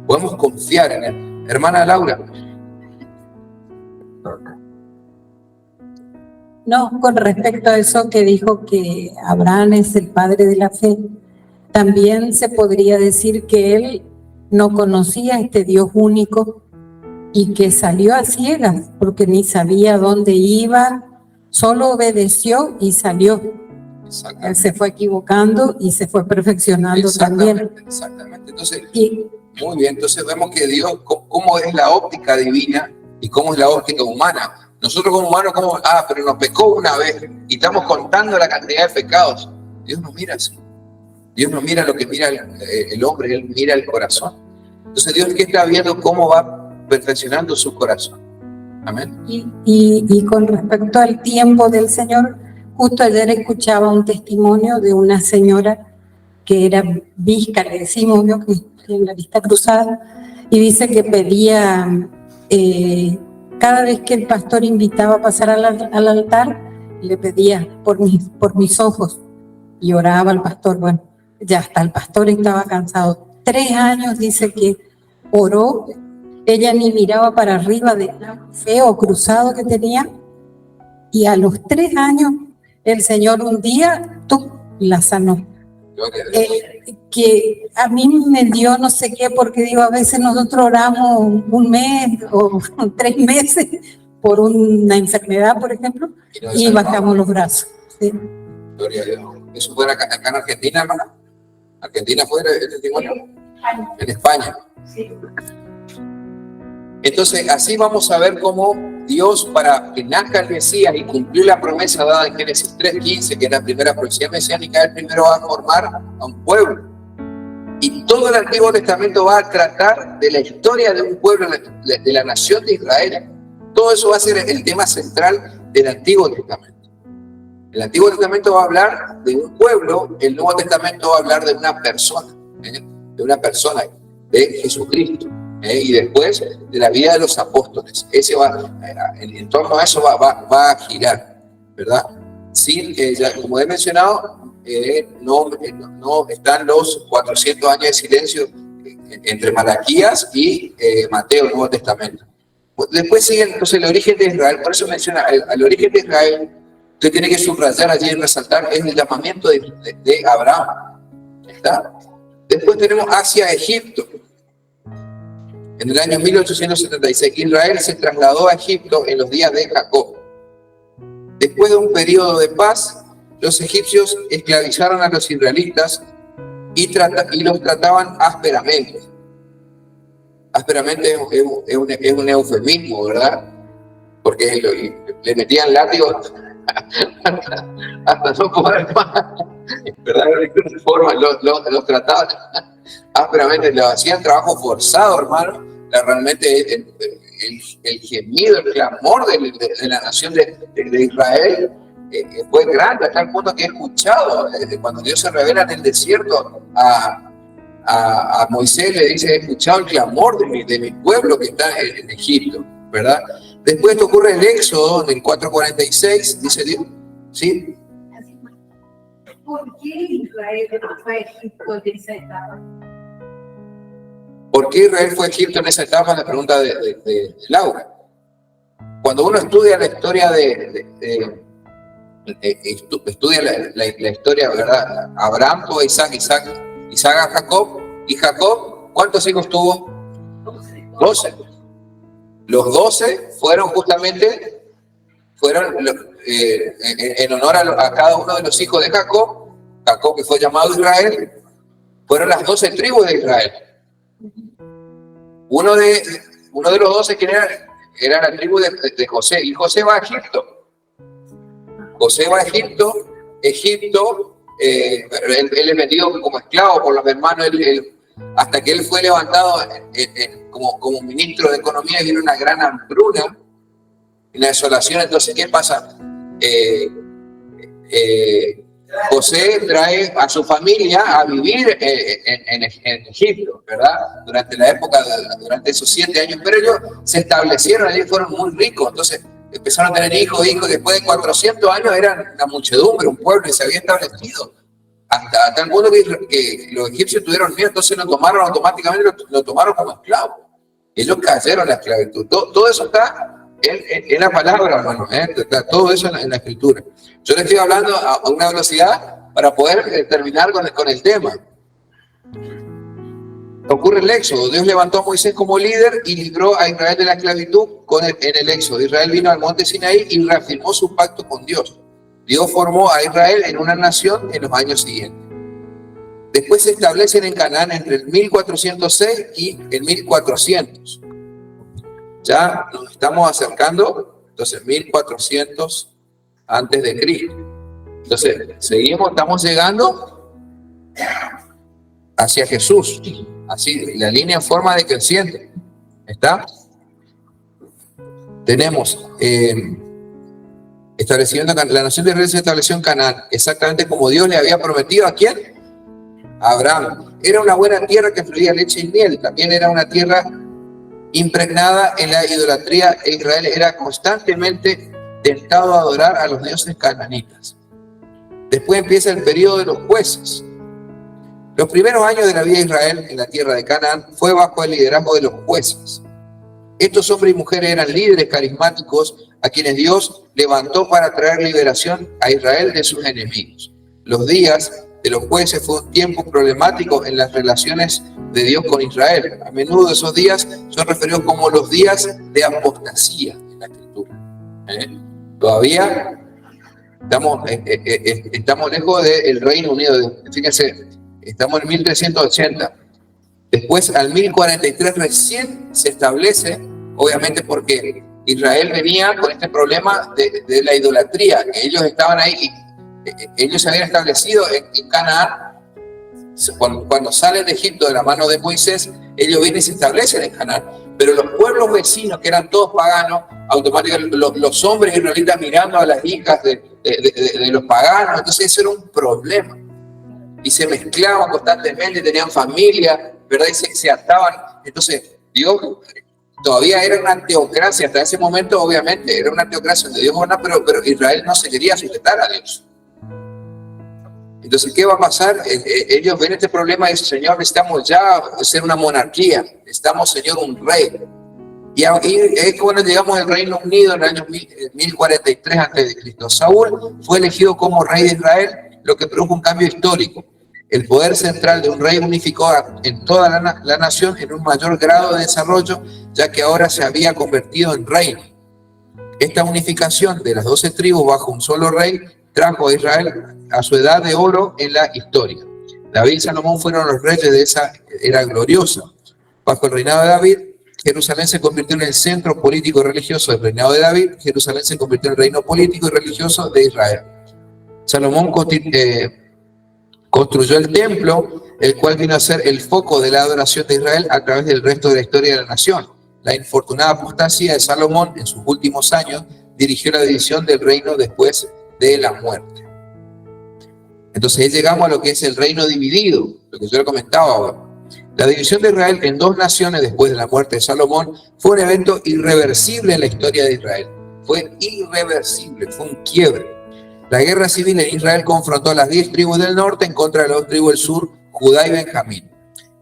Podemos confiar en Él. Hermana Laura. No, con respecto a eso que dijo que Abraham es el padre de la fe, también se podría decir que él no conocía a este Dios único y que salió a ciegas porque ni sabía dónde iba, solo obedeció y salió. Él se fue equivocando y se fue perfeccionando también. Exactamente. Entonces, muy bien, entonces vemos que Dios, cómo es la óptica divina y cómo es la óptica humana. Nosotros como humanos, pero nos pecó una vez y estamos contando la cantidad de pecados. Dios no mira así. Dios no mira lo que mira el hombre, Él mira el corazón. Entonces Dios que está viendo cómo va perfeccionando su corazón. Amén. Y con respecto al tiempo del Señor, justo ayer escuchaba un testimonio de una señora que era visca, le decimos, ¿no? Que en la vista cruzada, y dice que pedía, cada vez que el pastor invitaba a pasar al altar, le pedía por mis ojos, y oraba al pastor. Bueno, ya hasta el pastor estaba cansado. 3 años dice que oró, ella ni miraba para arriba de feo cruzado que tenía, y a los 3 años el Señor un día la sanó. Que a mí me dio no sé qué, porque digo, a veces nosotros oramos 1 mes o 3 meses por una enfermedad, por ejemplo, y bajamos los brazos. ¿Sí? Gloria a Dios. ¿Eso fue acá en Argentina, hermana? ¿Argentina fue el testimonio? En España. Sí. Entonces, así vamos a ver cómo Dios, para que nazca el Mesías y cumplir la promesa dada en Génesis 3:15, que es la primera profecía mesiánica, Él primero va a formar a un pueblo. Y todo el Antiguo Testamento va a tratar de la historia de un pueblo, de la nación de Israel. Todo eso va a ser el tema central del Antiguo Testamento. El Antiguo Testamento va a hablar de un pueblo, el Nuevo Testamento va a hablar de una persona, de Jesucristo. Y después de la vida de los apóstoles. En torno a eso va a girar, ¿verdad? Sin, como he mencionado, no están los 400 años de silencio entre Malaquías y Mateo, el Nuevo Testamento. Después sigue entonces el origen de Israel. Por eso menciona al origen de Israel. Usted tiene que subrayar allí y resaltar, es el llamamiento de Abraham. ¿Está? Después tenemos hacia Egipto. En el año 1876, Israel se trasladó a Egipto en los días de Jacob. Después de un periodo de paz, los egipcios esclavizaron a los israelitas y los trataban ásperamente. Ásperamente es un eufemismo, ¿verdad? Porque le metían látigos hasta no poder más, ¿verdad? De alguna forma los trataban ásperamente, les hacían trabajo forzado, hermano. Realmente el gemido, el clamor de la nación de Israel fue grande, hasta el punto que he escuchado cuando Dios se revela en el desierto a Moisés, le dice: he escuchado el clamor de mi pueblo que está en Egipto, ¿verdad? Después esto ocurre en el Éxodo, en el 4:46, dice Dios, ¿sí? ¿Por qué Israel fue a Egipto en esa etapa? ¿Por qué Israel fue a Egipto en esa etapa? La pregunta de Laura. Cuando uno estudia la historia estudia la historia, ¿verdad? Abraham tuvo a Isaac a Jacob, y Jacob, ¿cuántos hijos tuvo? 12. Los 12 fueron justamente, en honor a cada uno de los hijos de Jacob, Jacob que fue llamado Israel, fueron las 12 tribus de Israel. Uno de los 12 que era la tribu de José, y José va a Egipto. José va a Egipto, él es vendido como esclavo por los hermanos, hasta que él fue levantado como ministro de Economía, y vino una gran hambruna, una desolación. Entonces, ¿qué pasa? José trae a su familia a vivir en Egipto, ¿verdad? Durante esos 7 años, pero ellos se establecieron allí, fueron muy ricos, entonces empezaron a tener hijos, después de 400 años eran una muchedumbre, un pueblo, y se había establecido. Hasta tal punto que los egipcios tuvieron miedo, entonces lo tomaron automáticamente, lo tomaron como esclavos. Ellos cayeron en la esclavitud. Todo eso está en la palabra, hermano, está todo eso en la escritura. Yo le estoy hablando a una velocidad para poder terminar con el tema. Ocurre el éxodo. Dios levantó a Moisés como líder y libró a Israel de la esclavitud en el éxodo. Israel vino al monte Sinaí y reafirmó su pacto con Dios. Dios formó a Israel en una nación en los años siguientes. Después se establecen en Canaán entre el 1406 y el 1400. Ya nos estamos acercando, entonces 1400 antes de Cristo. Entonces estamos llegando hacia Jesús, así la línea en forma decreciente. ¿Está? Tenemos establecimiento, la nación de Israel se estableció en Canaán, exactamente como Dios le había prometido. ¿A quién? A Abraham. Era una buena tierra que fluía leche y miel. También era una tierra impregnada en la idolatría, e Israel era constantemente tentado a adorar a los dioses cananitas. Después empieza el periodo de los jueces. Los primeros años de la vida de Israel en la tierra de Canaán fue bajo el liderazgo de los jueces. Estos hombres y mujeres eran líderes carismáticos a quienes Dios levantó para traer liberación a Israel de sus enemigos. Los días de los jueces fue un tiempo problemático en las relaciones de Dios con Israel. A menudo esos días son referidos como los días de apostasía en la escritura. Todavía estamos lejos del Reino Unido. Fíjense, estamos en 1380. Después, al 1043, recién se establece, obviamente porque Israel venía con este problema de la idolatría, que ellos estaban ahí, y ellos se habían establecido en Canaán. Cuando salen de Egipto de la mano de Moisés, ellos vienen y se establecen en Canaán. Pero los pueblos vecinos, que eran todos paganos, automáticamente los hombres israelitas mirando a las hijas de los paganos, entonces eso era un problema. Y se mezclaban constantemente, tenían familia, ¿verdad? Y se ataban. Entonces, Dios todavía era una teocracia, hasta ese momento, obviamente, era una teocracia donde Dios gobernaba, pero Israel no se quería sujetar a Dios. Entonces, ¿qué va a pasar? Ellos ven este problema y dicen: Señor, necesitamos ya ser una monarquía, necesitamos, Señor, un rey. Y es cuando llegamos al Reino Unido en el año 1043 a.C. Saúl fue elegido como rey de Israel, lo que produjo un cambio histórico. El poder central de un rey unificó en toda la nación en un mayor grado de desarrollo, ya que ahora se había convertido en reino. Esta unificación de las 12 tribus bajo un solo rey trajo a Israel a su edad de oro en la historia. David y Salomón fueron los reyes de esa era gloriosa. Bajo el reinado de David, Jerusalén se convirtió en el centro político y religioso del reinado de David. Jerusalén se convirtió en el reino político y religioso de Israel. Salomón construyó el templo, el cual vino a ser el foco de la adoración de Israel a través del resto de la historia de la nación. La infortunada apostasía de Salomón en sus últimos años dirigió la división del reino después de la muerte. Entonces llegamos a lo que es el reino dividido, lo que yo le comentaba ahora. La división de Israel en dos naciones después de la muerte de Salomón fue un evento irreversible en la historia de Israel. Fue irreversible, fue un quiebre. La guerra civil en Israel confrontó a las 10 tribus del norte en contra de las 2 tribus del sur, Judá y Benjamín.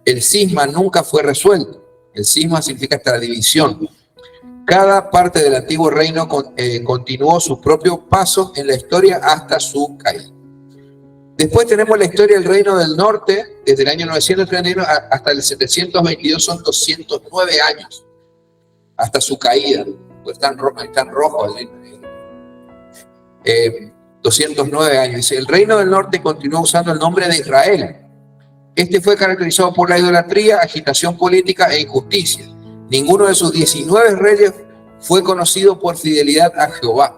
El cisma nunca fue resuelto. El cisma significa esta división. Cada parte del antiguo reino continuó sus propios pasos en la historia hasta su caída. Después tenemos la historia del reino del norte, desde el año 931 hasta el 722, son 209 años. hasta su caída, pues están rojos. 209 años. Dice, el reino del norte continuó usando el nombre de Israel. Este fue caracterizado por la idolatría, agitación política e injusticia. Ninguno de sus 19 reyes fue conocido por fidelidad a Jehová.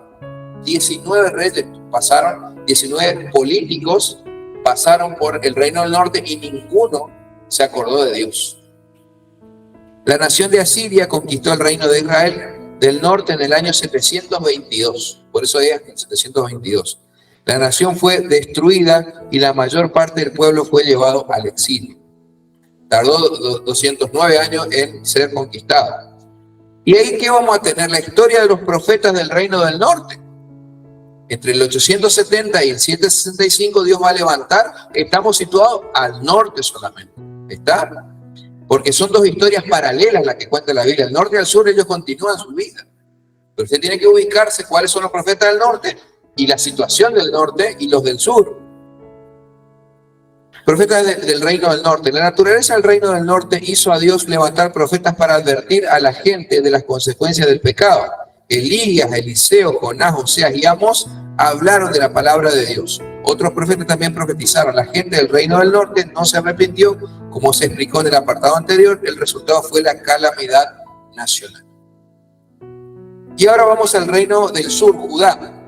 19 reyes pasaron, 19 políticos pasaron por el reino del norte y ninguno se acordó de Dios. La nación de Asiria conquistó el reino de Israel del norte en el año 722. Por eso es en 722. La nación fue destruida y la mayor parte del pueblo fue llevado al exilio. Tardó 209 años en ser conquistado. Y ahí que vamos a tener la historia de los profetas del reino del norte. Entre el 870 y el 765 Dios va a levantar. Estamos situados al norte solamente. ¿Está? Porque son dos historias paralelas las que cuenta la Biblia. El norte y el sur ellos continúan su vida. Pero usted tiene que ubicarse cuáles son los profetas del norte y la situación del norte y los del sur. Profetas del reino del norte. La naturaleza del reino del norte hizo a Dios levantar profetas para advertir a la gente de las consecuencias del pecado. Elías, Eliseo, Jonás, Oseas y Amós hablaron de la palabra de Dios. Otros profetas también profetizaron. La gente del reino del norte no se arrepintió, como se explicó en el apartado anterior. El resultado fue la calamidad nacional. Y ahora vamos al reino del sur, Judá.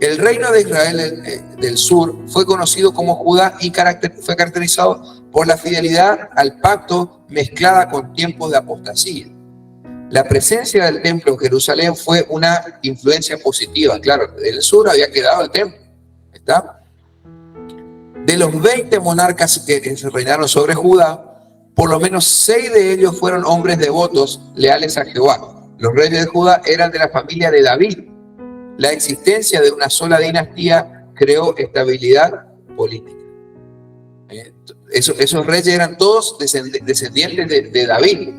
El reino de Israel del sur fue conocido como Judá y fue caracterizado por la fidelidad al pacto mezclada con tiempos de apostasía. La presencia del templo en Jerusalén fue una influencia positiva. Claro, del sur había quedado el templo. ¿Está? De los 20 monarcas que reinaron sobre Judá, por lo menos 6 de ellos fueron hombres devotos, leales a Jehová. Los reyes de Judá eran de la familia de David. La existencia de una sola dinastía creó estabilidad política. Esos reyes eran todos descendientes de David.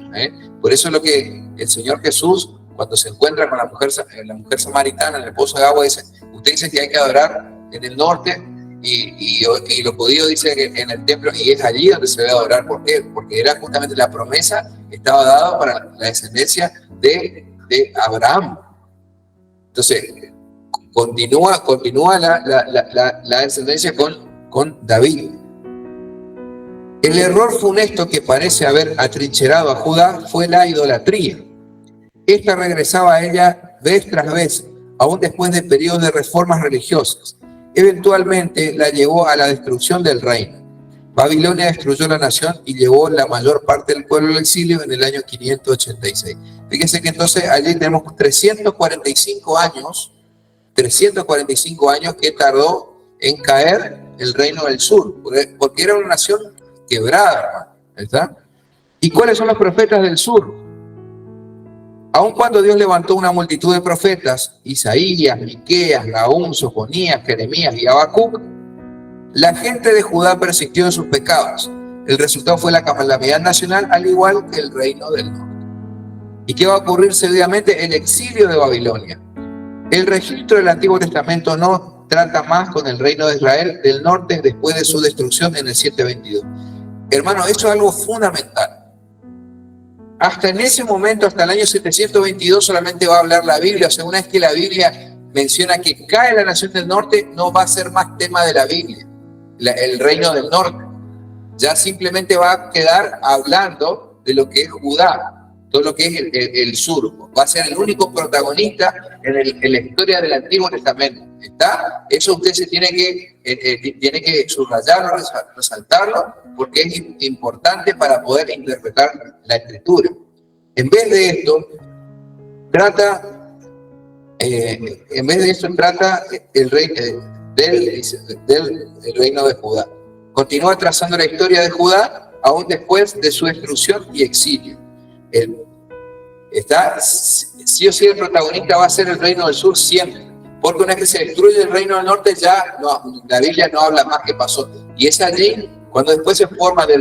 Por eso es lo que el Señor Jesús, cuando se encuentra con la mujer samaritana en el pozo de agua, dice, usted dice que hay que adorar en el norte y los judíos dicen que en el templo, y es allí donde se debe adorar. ¿Por qué? Porque era justamente la promesa estaba dada para la descendencia de Abraham. Entonces, continúa la descendencia con David. El error funesto que parece haber atrincherado a Judá fue la idolatría. Esta regresaba a ella vez tras vez, aún después de periodos de reformas religiosas. Eventualmente la llevó a la destrucción del reino. Babilonia destruyó la nación y llevó la mayor parte del pueblo al exilio en el año 586. Fíjense que entonces allí tenemos 345 años que tardó en caer el reino del sur, porque era una nación quebrada, ¿está? ¿Y cuáles son los profetas del sur? Aun cuando Dios levantó una multitud de profetas, Isaías, Miqueas, Nahum, Sofonías, Jeremías y Habacuc, la gente de Judá persistió en sus pecados. El resultado fue la calamidad nacional, al igual que el reino del norte. ¿Y qué va a ocurrir seguidamente? El exilio de Babilonia. El registro del Antiguo Testamento no trata más con el reino de Israel del norte después de su destrucción en el 722. Hermano, eso es algo fundamental. Hasta en ese momento, hasta el año 722, solamente va a hablar la Biblia. O sea, una vez que la Biblia menciona que cae la nación del norte, no va a ser más tema de la Biblia, el reino del norte. Ya simplemente va a quedar hablando de lo que es Judá, todo lo que es el sur. Va a ser el único protagonista en la historia del Antiguo Testamento. ¿Está? Eso usted se tiene que subrayarlo, resaltarlo, porque es importante para poder interpretar la Escritura. En vez de esto, trata el rey del reino de Judá. Continúa trazando la historia de Judá aún después de su destrucción y exilio. Sí o sí el protagonista va a ser el reino del sur siempre. Porque una vez que se destruye el reino del norte, ya no, la Biblia no habla más qué pasó. Y es allí cuando después se forma de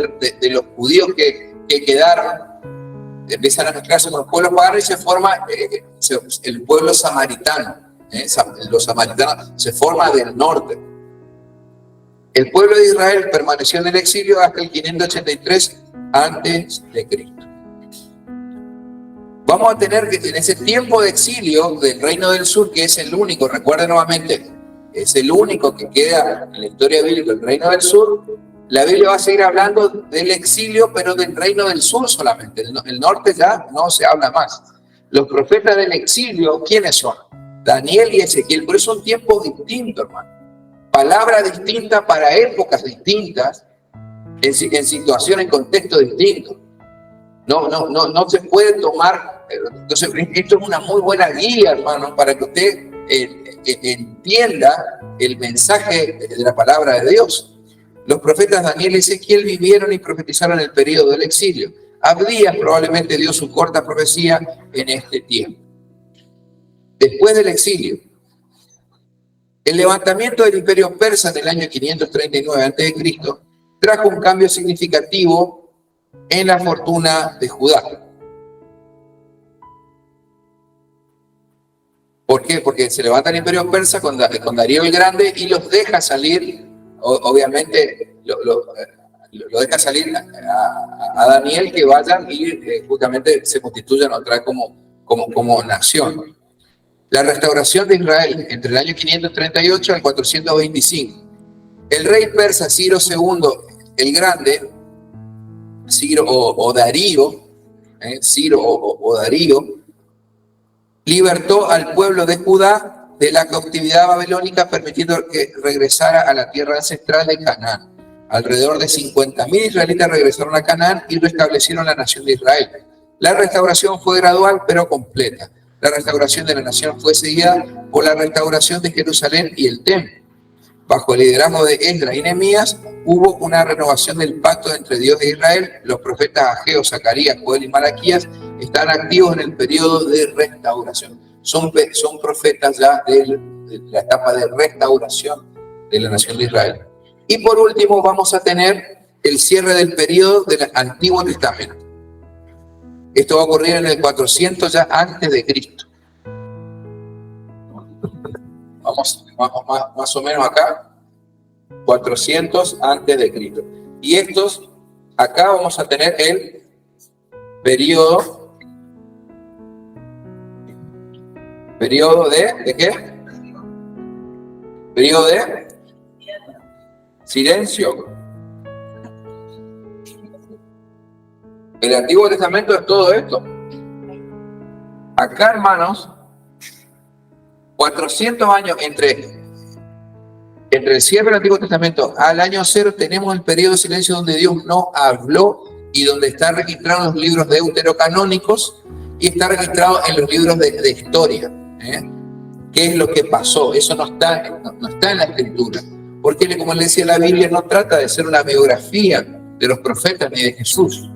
los judíos que quedaron, empiezan a mezclarse con los pueblos paganos y se forma el pueblo samaritano. Los samaritanos se forman del norte. El pueblo de Israel permaneció en el exilio hasta el 583 antes de Cristo. Vamos a tener que en ese tiempo de exilio del Reino del Sur, que es el único, recuerden nuevamente, es el único que queda en la historia bíblica, el Reino del Sur, la Biblia va a seguir hablando del exilio, pero del Reino del Sur solamente. El norte ya no se habla más. Los profetas del exilio, ¿quiénes son? Daniel y Ezequiel, pero son tiempos distintos, hermano. Palabras distintas para épocas distintas, en situaciones, en contextos distintos. No se puede tomar. Entonces, esto es una muy buena guía, hermano, para que usted entienda el mensaje de la palabra de Dios. Los profetas Daniel y Ezequiel vivieron y profetizaron el periodo del exilio. Abdías probablemente dio su corta profecía en este tiempo. Después del exilio, el levantamiento del imperio persa en el año 539 a.C. trajo un cambio significativo en la fortuna de Judá. ¿Por qué? Porque se levanta el imperio persa con Darío el Grande y los deja salir, obviamente lo deja salir a Daniel, que vayan y justamente se constituyan otra vez como nación. La restauración de Israel entre el año 538 al 425. El rey persa Ciro II el Grande, Ciro o Darío, libertó al pueblo de Judá de la cautividad babilónica, permitiendo que regresara a la tierra ancestral de Canaán. Alrededor de 50.000 israelitas regresaron a Canaán y restablecieron la nación de Israel. La restauración fue gradual pero completa. La restauración de la nación fue seguida por la restauración de Jerusalén y el templo. Bajo el liderazgo de Esdras y Nehemías hubo una renovación del pacto entre Dios e Israel. Los profetas Ageo, Zacarías, Joel y Malaquías están activos en el periodo de restauración. Son profetas ya de la etapa de restauración de la nación de Israel. Y por último vamos a tener el cierre del periodo del Antiguo Testamento. Esto va a ocurrir en el 400 ya antes de Cristo. Vamos más o menos acá, 400 antes de Cristo. Y acá vamos a tener el periodo ¿de qué? Periodo de silencio. El Antiguo Testamento es todo esto. Acá, hermanos, 400 años entre el cierre del Antiguo Testamento al año 0 tenemos el periodo de silencio donde Dios no habló y donde está registrado en los libros deuterocanónicos y está registrado en los libros de historia. ¿Qué es lo que pasó? Eso no está en la Escritura. Porque, como le decía, la Biblia no trata de ser una biografía de los profetas ni de Jesús.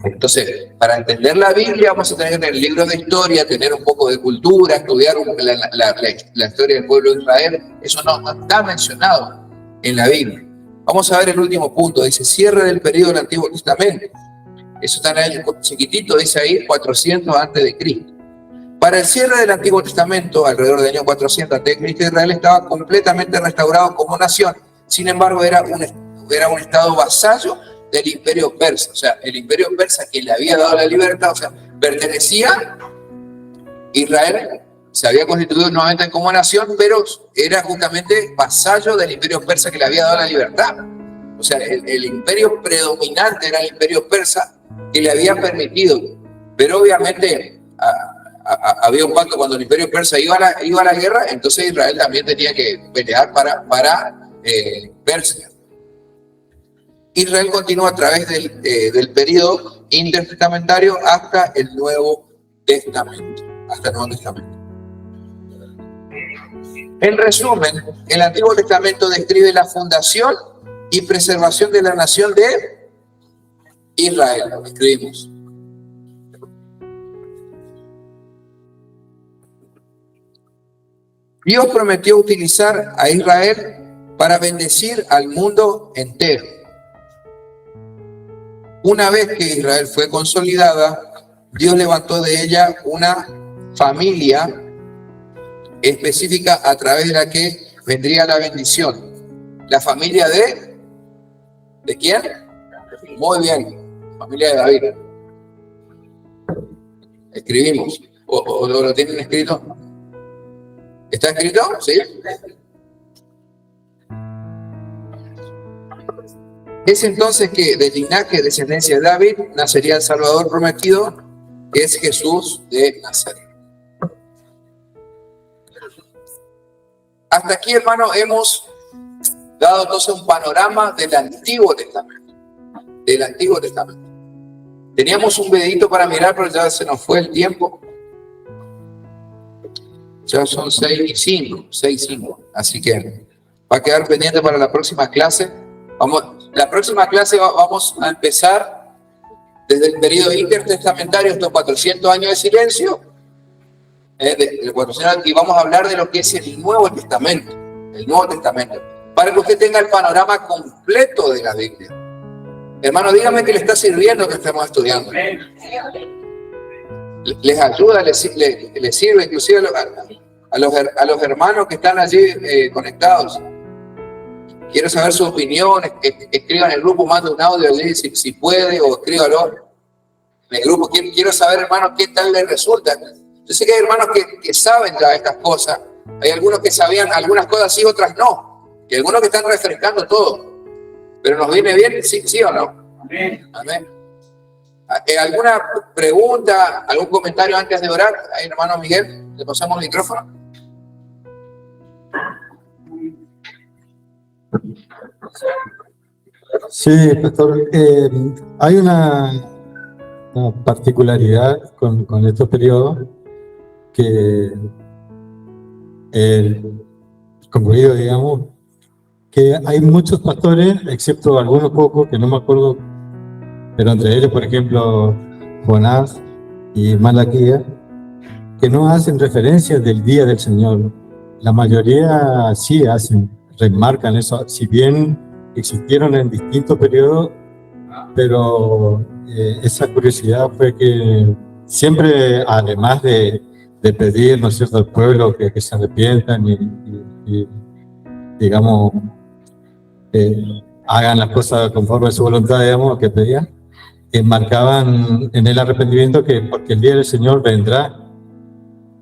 Entonces, para entender la Biblia vamos a tener en el libro de historia, tener un poco de cultura, estudiar la historia del pueblo de Israel. Eso no está mencionado en la Biblia. Vamos a ver el último punto, dice cierre del periodo del Antiguo Testamento. Eso está en el año chiquitito, dice ahí 400 antes de Cristo. Para el cierre del Antiguo Testamento, alrededor del año 400 antes de Cristo, Israel estaba completamente restaurado como nación. Sin embargo, era un estado vasallo del imperio persa. O sea, el imperio persa que le había dado la libertad, o sea, pertenecía, Israel se había constituido nuevamente como nación, pero era justamente vasallo del imperio persa que le había dado la libertad. O sea, el imperio predominante era el imperio persa que le había permitido, pero obviamente había un pacto cuando el imperio persa iba a la guerra, entonces Israel también tenía que pelear para Persia. Israel continúa a través del periodo intertestamentario hasta el Nuevo Testamento. En resumen, el Antiguo Testamento describe la fundación y preservación de la nación de Israel. Lo escribimos. Dios prometió utilizar a Israel para bendecir al mundo entero. Una vez que Israel fue consolidada, Dios levantó de ella una familia específica a través de la que vendría la bendición. La familia ¿de quién? Muy bien, familia de David. Escribimos. ¿O lo tienen escrito? ¿Está escrito? ¿Sí? Es entonces que del linaje, descendencia de David, nacería el Salvador prometido, que es Jesús de Nazaret. Hasta aquí, hermano, hemos dado entonces un panorama del Antiguo Testamento. Del Antiguo Testamento. Teníamos un videito para mirar, pero ya se nos fue el tiempo. Ya son 6:05. Así que va a quedar pendiente para la próxima clase. La próxima clase vamos a empezar desde el periodo intertestamentario, estos 400 años de silencio, y vamos a hablar de lo que es el Nuevo Testamento, para que usted tenga el panorama completo de la Biblia. Hermano, dígame que le está sirviendo que estemos estudiando. Les ayuda, les sirve, inclusive a los hermanos que están allí conectados. Quiero saber su opinión. Escriban en el grupo, manda un audio allí si puede, o escríbalo en el grupo. Quiero saber, hermanos, qué tal les resulta. Yo sé que hay hermanos que saben ya estas cosas. Hay algunos que sabían algunas cosas sí, otras no. Y algunos que están refrescando todo. Pero nos viene bien, sí o no. Amén. Amén. ¿Alguna pregunta, algún comentario antes de orar? Ahí, hermano Miguel, le pasamos el micrófono. Sí, pastor. Hay una particularidad con estos periodos que concluido, digamos, que hay muchos pastores, excepto algunos pocos, que no me acuerdo, pero entre ellos, por ejemplo, Jonás y Malaquías, que no hacen referencia del día del Señor. La mayoría sí hacen, remarcan eso, si bien existieron en distintos periodos, pero esa curiosidad fue que siempre, además de pedir, ¿no es cierto?, al pueblo que se arrepientan y digamos, hagan las cosas conforme a su voluntad, digamos, que pedían, marcaban en el arrepentimiento que porque el día del Señor vendrá.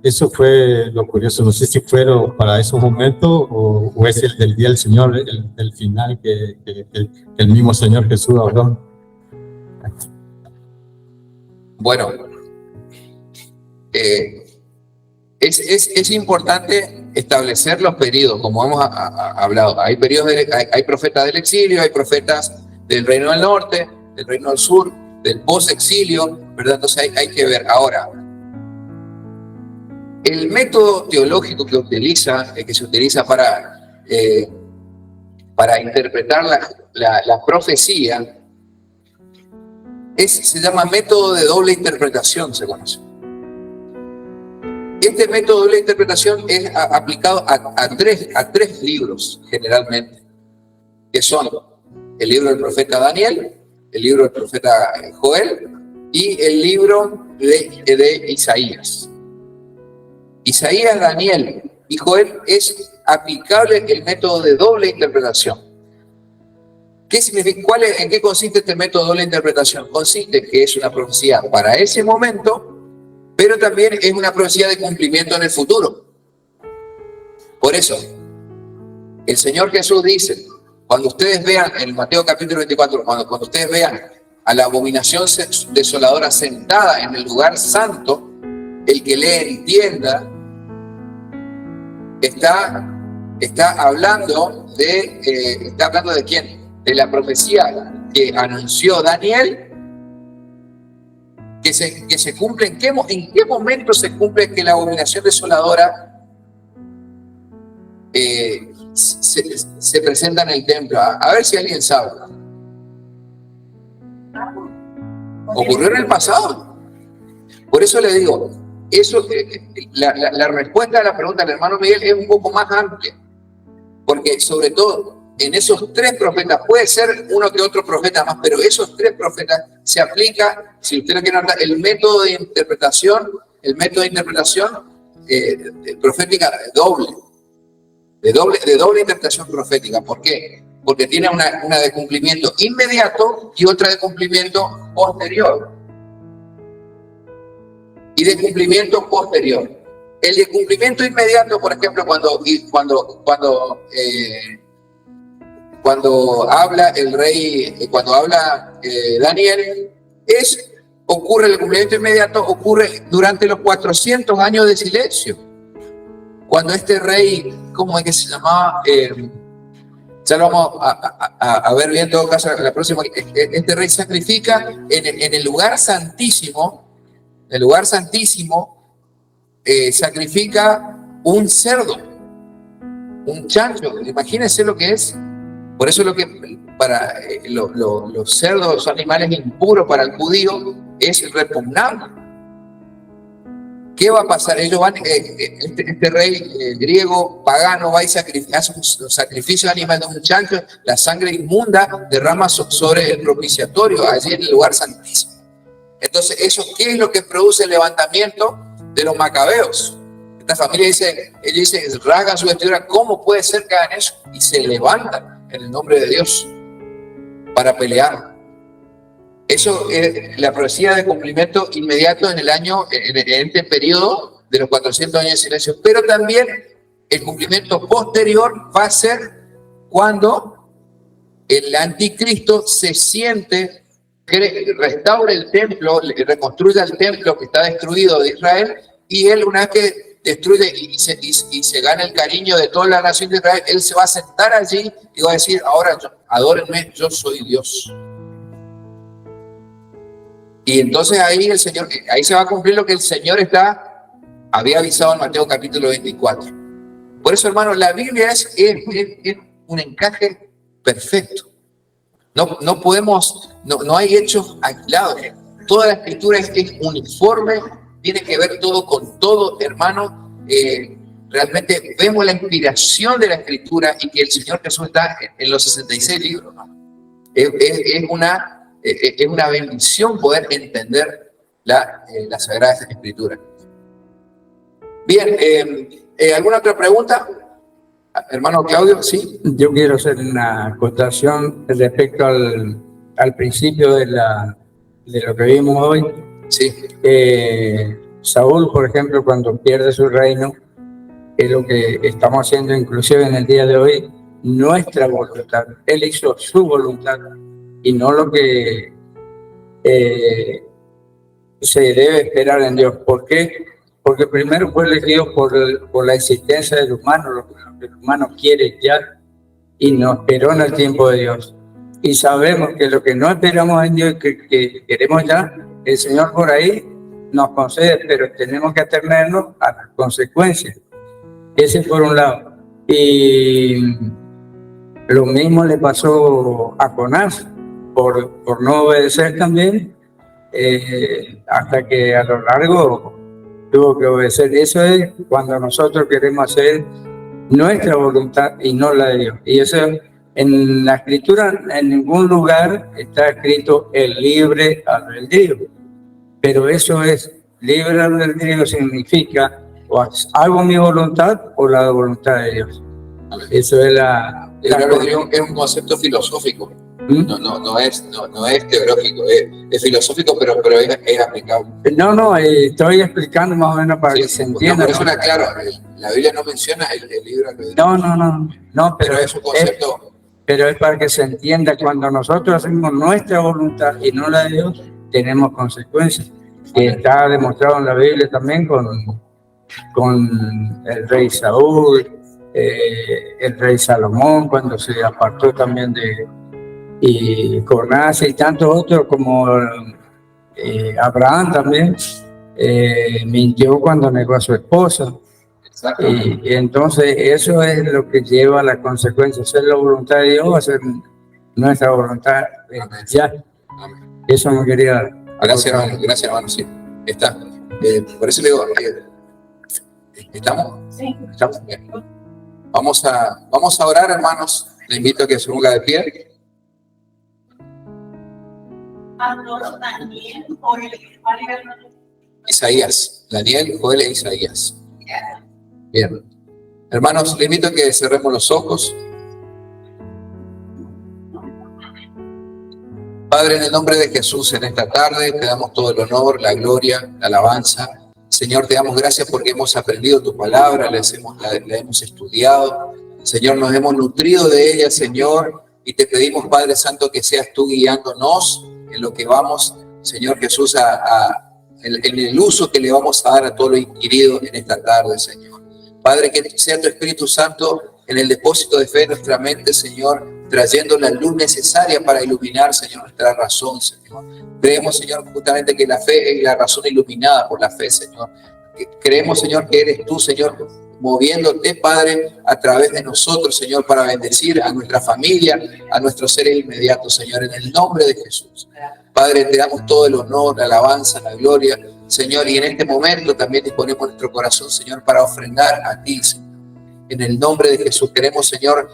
Eso fue lo curioso. No sé si fueron para esos momentos o es el del día del Señor, el final que el mismo Señor Jesús habló. Bueno, es importante establecer los periodos, como hemos hablado. Hay periodos, hay profetas del exilio, hay profetas del reino del norte, del reino del sur, del post-exilio, ¿verdad? Entonces hay que ver. Ahora, el método teológico que se utiliza para interpretar la profecía se llama método de doble interpretación, se conoce. Este método de doble interpretación es aplicado a tres libros, generalmente, que son el libro del profeta Daniel, el libro del profeta Joel y el libro de Isaías. Isaías, Daniel y Joel es aplicable el método de doble interpretación. ¿Qué significa? ¿En qué consiste este método de doble interpretación? Consiste que es una profecía para ese momento, pero también es una profecía de cumplimiento en el futuro. Por eso, el Señor Jesús dice, cuando ustedes vean, en Mateo capítulo 24, cuando ustedes vean a la abominación desoladora sentada en el lugar santo, el que lee entienda, está hablando de quién, de la profecía que anunció Daniel, que se cumple. ¿En qué momento se cumple que la abominación desoladora se presenta en el templo? A ver si alguien sabe. Ocurrió en el pasado. Por eso le digo, la respuesta a la pregunta del hermano Miguel es un poco más amplia, porque sobre todo en esos tres profetas, puede ser uno que otro profeta más, pero esos tres profetas se aplica, si usted lo quiere notar, el método de interpretación profética de doble interpretación profética. ¿Por qué? Porque tiene una de cumplimiento inmediato y otra de cumplimiento posterior. y de cumplimiento posterior. El de cumplimiento inmediato, por ejemplo, cuando habla el rey, cuando habla Daniel, ocurre el cumplimiento inmediato, ocurre durante los 400 años de silencio. Cuando este rey, ¿cómo es que se llamaba? Ya lo vamos a ver bien en todo caso la próxima. Este rey sacrifica en el lugar santísimo, sacrifica un cerdo, un chancho. Imagínense lo que es. Por eso lo que para los cerdos, son animales impuros para el judío, es repugnante. ¿Qué va a pasar? Ellos van, este rey griego pagano va y hace un sacrificio animal de un chancho, la sangre inmunda derrama sobre el propiciatorio, allí en el lugar santísimo. Entonces, ¿qué es lo que produce el levantamiento de los macabeos? Esta familia ellos dicen, rasgan su vestidura, ¿cómo puede ser que hagan eso? Y se levantan en el nombre de Dios para pelear. Eso es la profecía de cumplimiento inmediato en este periodo de los 400 años de silencio. Pero también el cumplimiento posterior va a ser cuando el anticristo se siente, restaura el templo, reconstruya el templo que está destruido de Israel, y él, una vez que destruye y se gana el cariño de toda la nación de Israel, él se va a sentar allí y va a decir, ahora adórenme, yo soy Dios. Y entonces ahí se va a cumplir lo que el Señor había avisado en Mateo capítulo 24. Por eso, hermanos, la Biblia es un encaje perfecto. No hay hechos aislados. Toda la escritura es uniforme, tiene que ver todo con todo, hermano. Realmente vemos la inspiración de la escritura y que el Señor Jesús está en los 66 libros, ¿no? Es una bendición poder entender la Sagrada Escritura. Bien, ¿alguna otra pregunta? Hermano Claudio, ¿sí? Yo quiero hacer una acotación respecto al principio de lo que vimos hoy. Sí. Saúl, por ejemplo, cuando pierde su reino, es lo que estamos haciendo inclusive en el día de hoy, nuestra voluntad. Él hizo su voluntad y no lo que se debe esperar en Dios. ¿Por qué? Porque primero fue elegido por la existencia del humano, lo que el humano quiere ya, y no esperó en el tiempo de Dios. Y sabemos que lo que no esperamos en Dios, que queremos ya, el Señor por ahí nos concede, pero tenemos que atenernos a las consecuencias. Ese por un lado. Y lo mismo le pasó a Jonás, por no obedecer también, hasta que a lo largo tuvo que obedecer. Eso es cuando nosotros queremos hacer nuestra voluntad y no la de Dios. Y eso en la escritura, en ningún lugar está escrito el libre albedrío. Pero eso es, libre albedrío significa o hago mi voluntad o la voluntad de Dios. Eso es el albedrío es un concepto filosófico. No es teológico, es filosófico, pero es aplicable. No, estoy explicando más o menos para que se entienda. No, claro, la Biblia no menciona el libre albedrío. No, pero es un concepto. Pero es para que se entienda, cuando nosotros hacemos nuestra voluntad y no la de Dios, tenemos consecuencias. Que está demostrado en la Biblia también con el rey Saúl, el rey Salomón, cuando se apartó también y Jonás y tantos otros, como Abraham también, mintió cuando negó a su esposa. Y entonces eso es lo que lleva a las consecuencias, hacer la voluntad de Dios, hacer nuestra voluntad ya. Eso me quería dar. Gracias, hermano, sí. Está. Por eso le digo, ¿estamos? Sí. ¿Estamos? Bien. Vamos a orar, hermanos. Le invito a que se ponga de pie. Isaías, Daniel, Joel e Isaías. Bien. Hermanos, le invito a que cerremos los ojos. Padre, en el nombre de Jesús, en esta tarde te damos todo el honor, la gloria, la alabanza Señor, te damos gracias porque hemos aprendido tu palabra, la hemos estudiado. Señor, nos hemos nutrido de ella, Señor, y te pedimos, Padre Santo, que seas tú guiándonos en lo que vamos, Señor Jesús, en el uso que le vamos a dar a todo lo inquirido en esta tarde, Señor. Padre, que sea tu Espíritu Santo en el depósito de fe en nuestra mente, Señor, trayendo la luz necesaria para iluminar, Señor, nuestra razón, Señor. Creemos, Señor, justamente que la fe es la razón iluminada por la fe, Señor. Creemos, Señor, que eres tú, Señor, moviéndote, Padre, a través de nosotros, Señor, para bendecir a nuestra familia, a nuestros seres inmediatos, Señor, en el nombre de Jesús. Padre, te damos todo el honor, la alabanza, la gloria, Señor, y en este momento también disponemos nuestro corazón, Señor, para ofrendar a ti, Señor. En el nombre de Jesús queremos, Señor,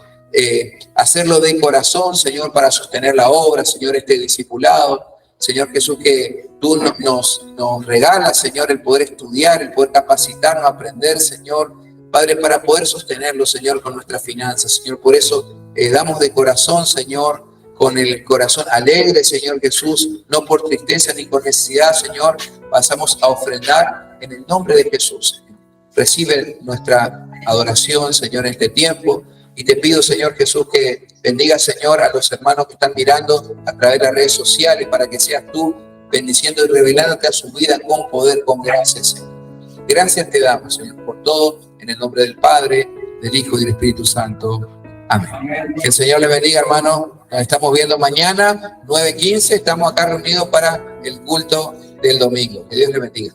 hacerlo de corazón, Señor, para sostener la obra, Señor, este discipulado. Señor Jesús, que tú nos regalas, Señor, el poder estudiar, el poder capacitarnos, aprender, Señor, Padre, para poder sostenerlo, Señor, con nuestras finanzas, Señor. Por eso damos de corazón, Señor, con el corazón alegre, Señor Jesús, no por tristeza ni por necesidad, Señor, pasamos a ofrendar en el nombre de Jesús, Señor. Recibe nuestra adoración, Señor, en este tiempo. Y te pido, Señor Jesús, que bendiga, Señor, a los hermanos que están mirando a través de las redes sociales, para que seas tú bendiciendo y revelándote a su vida con poder, con gracia, Señor. Gracias te damos, Señor, por todo, en el nombre del Padre, del Hijo y del Espíritu Santo. Amén. Que el Señor le bendiga, hermano. Nos estamos viendo mañana, 9:15. Estamos acá reunidos para el culto del domingo. Que Dios le bendiga.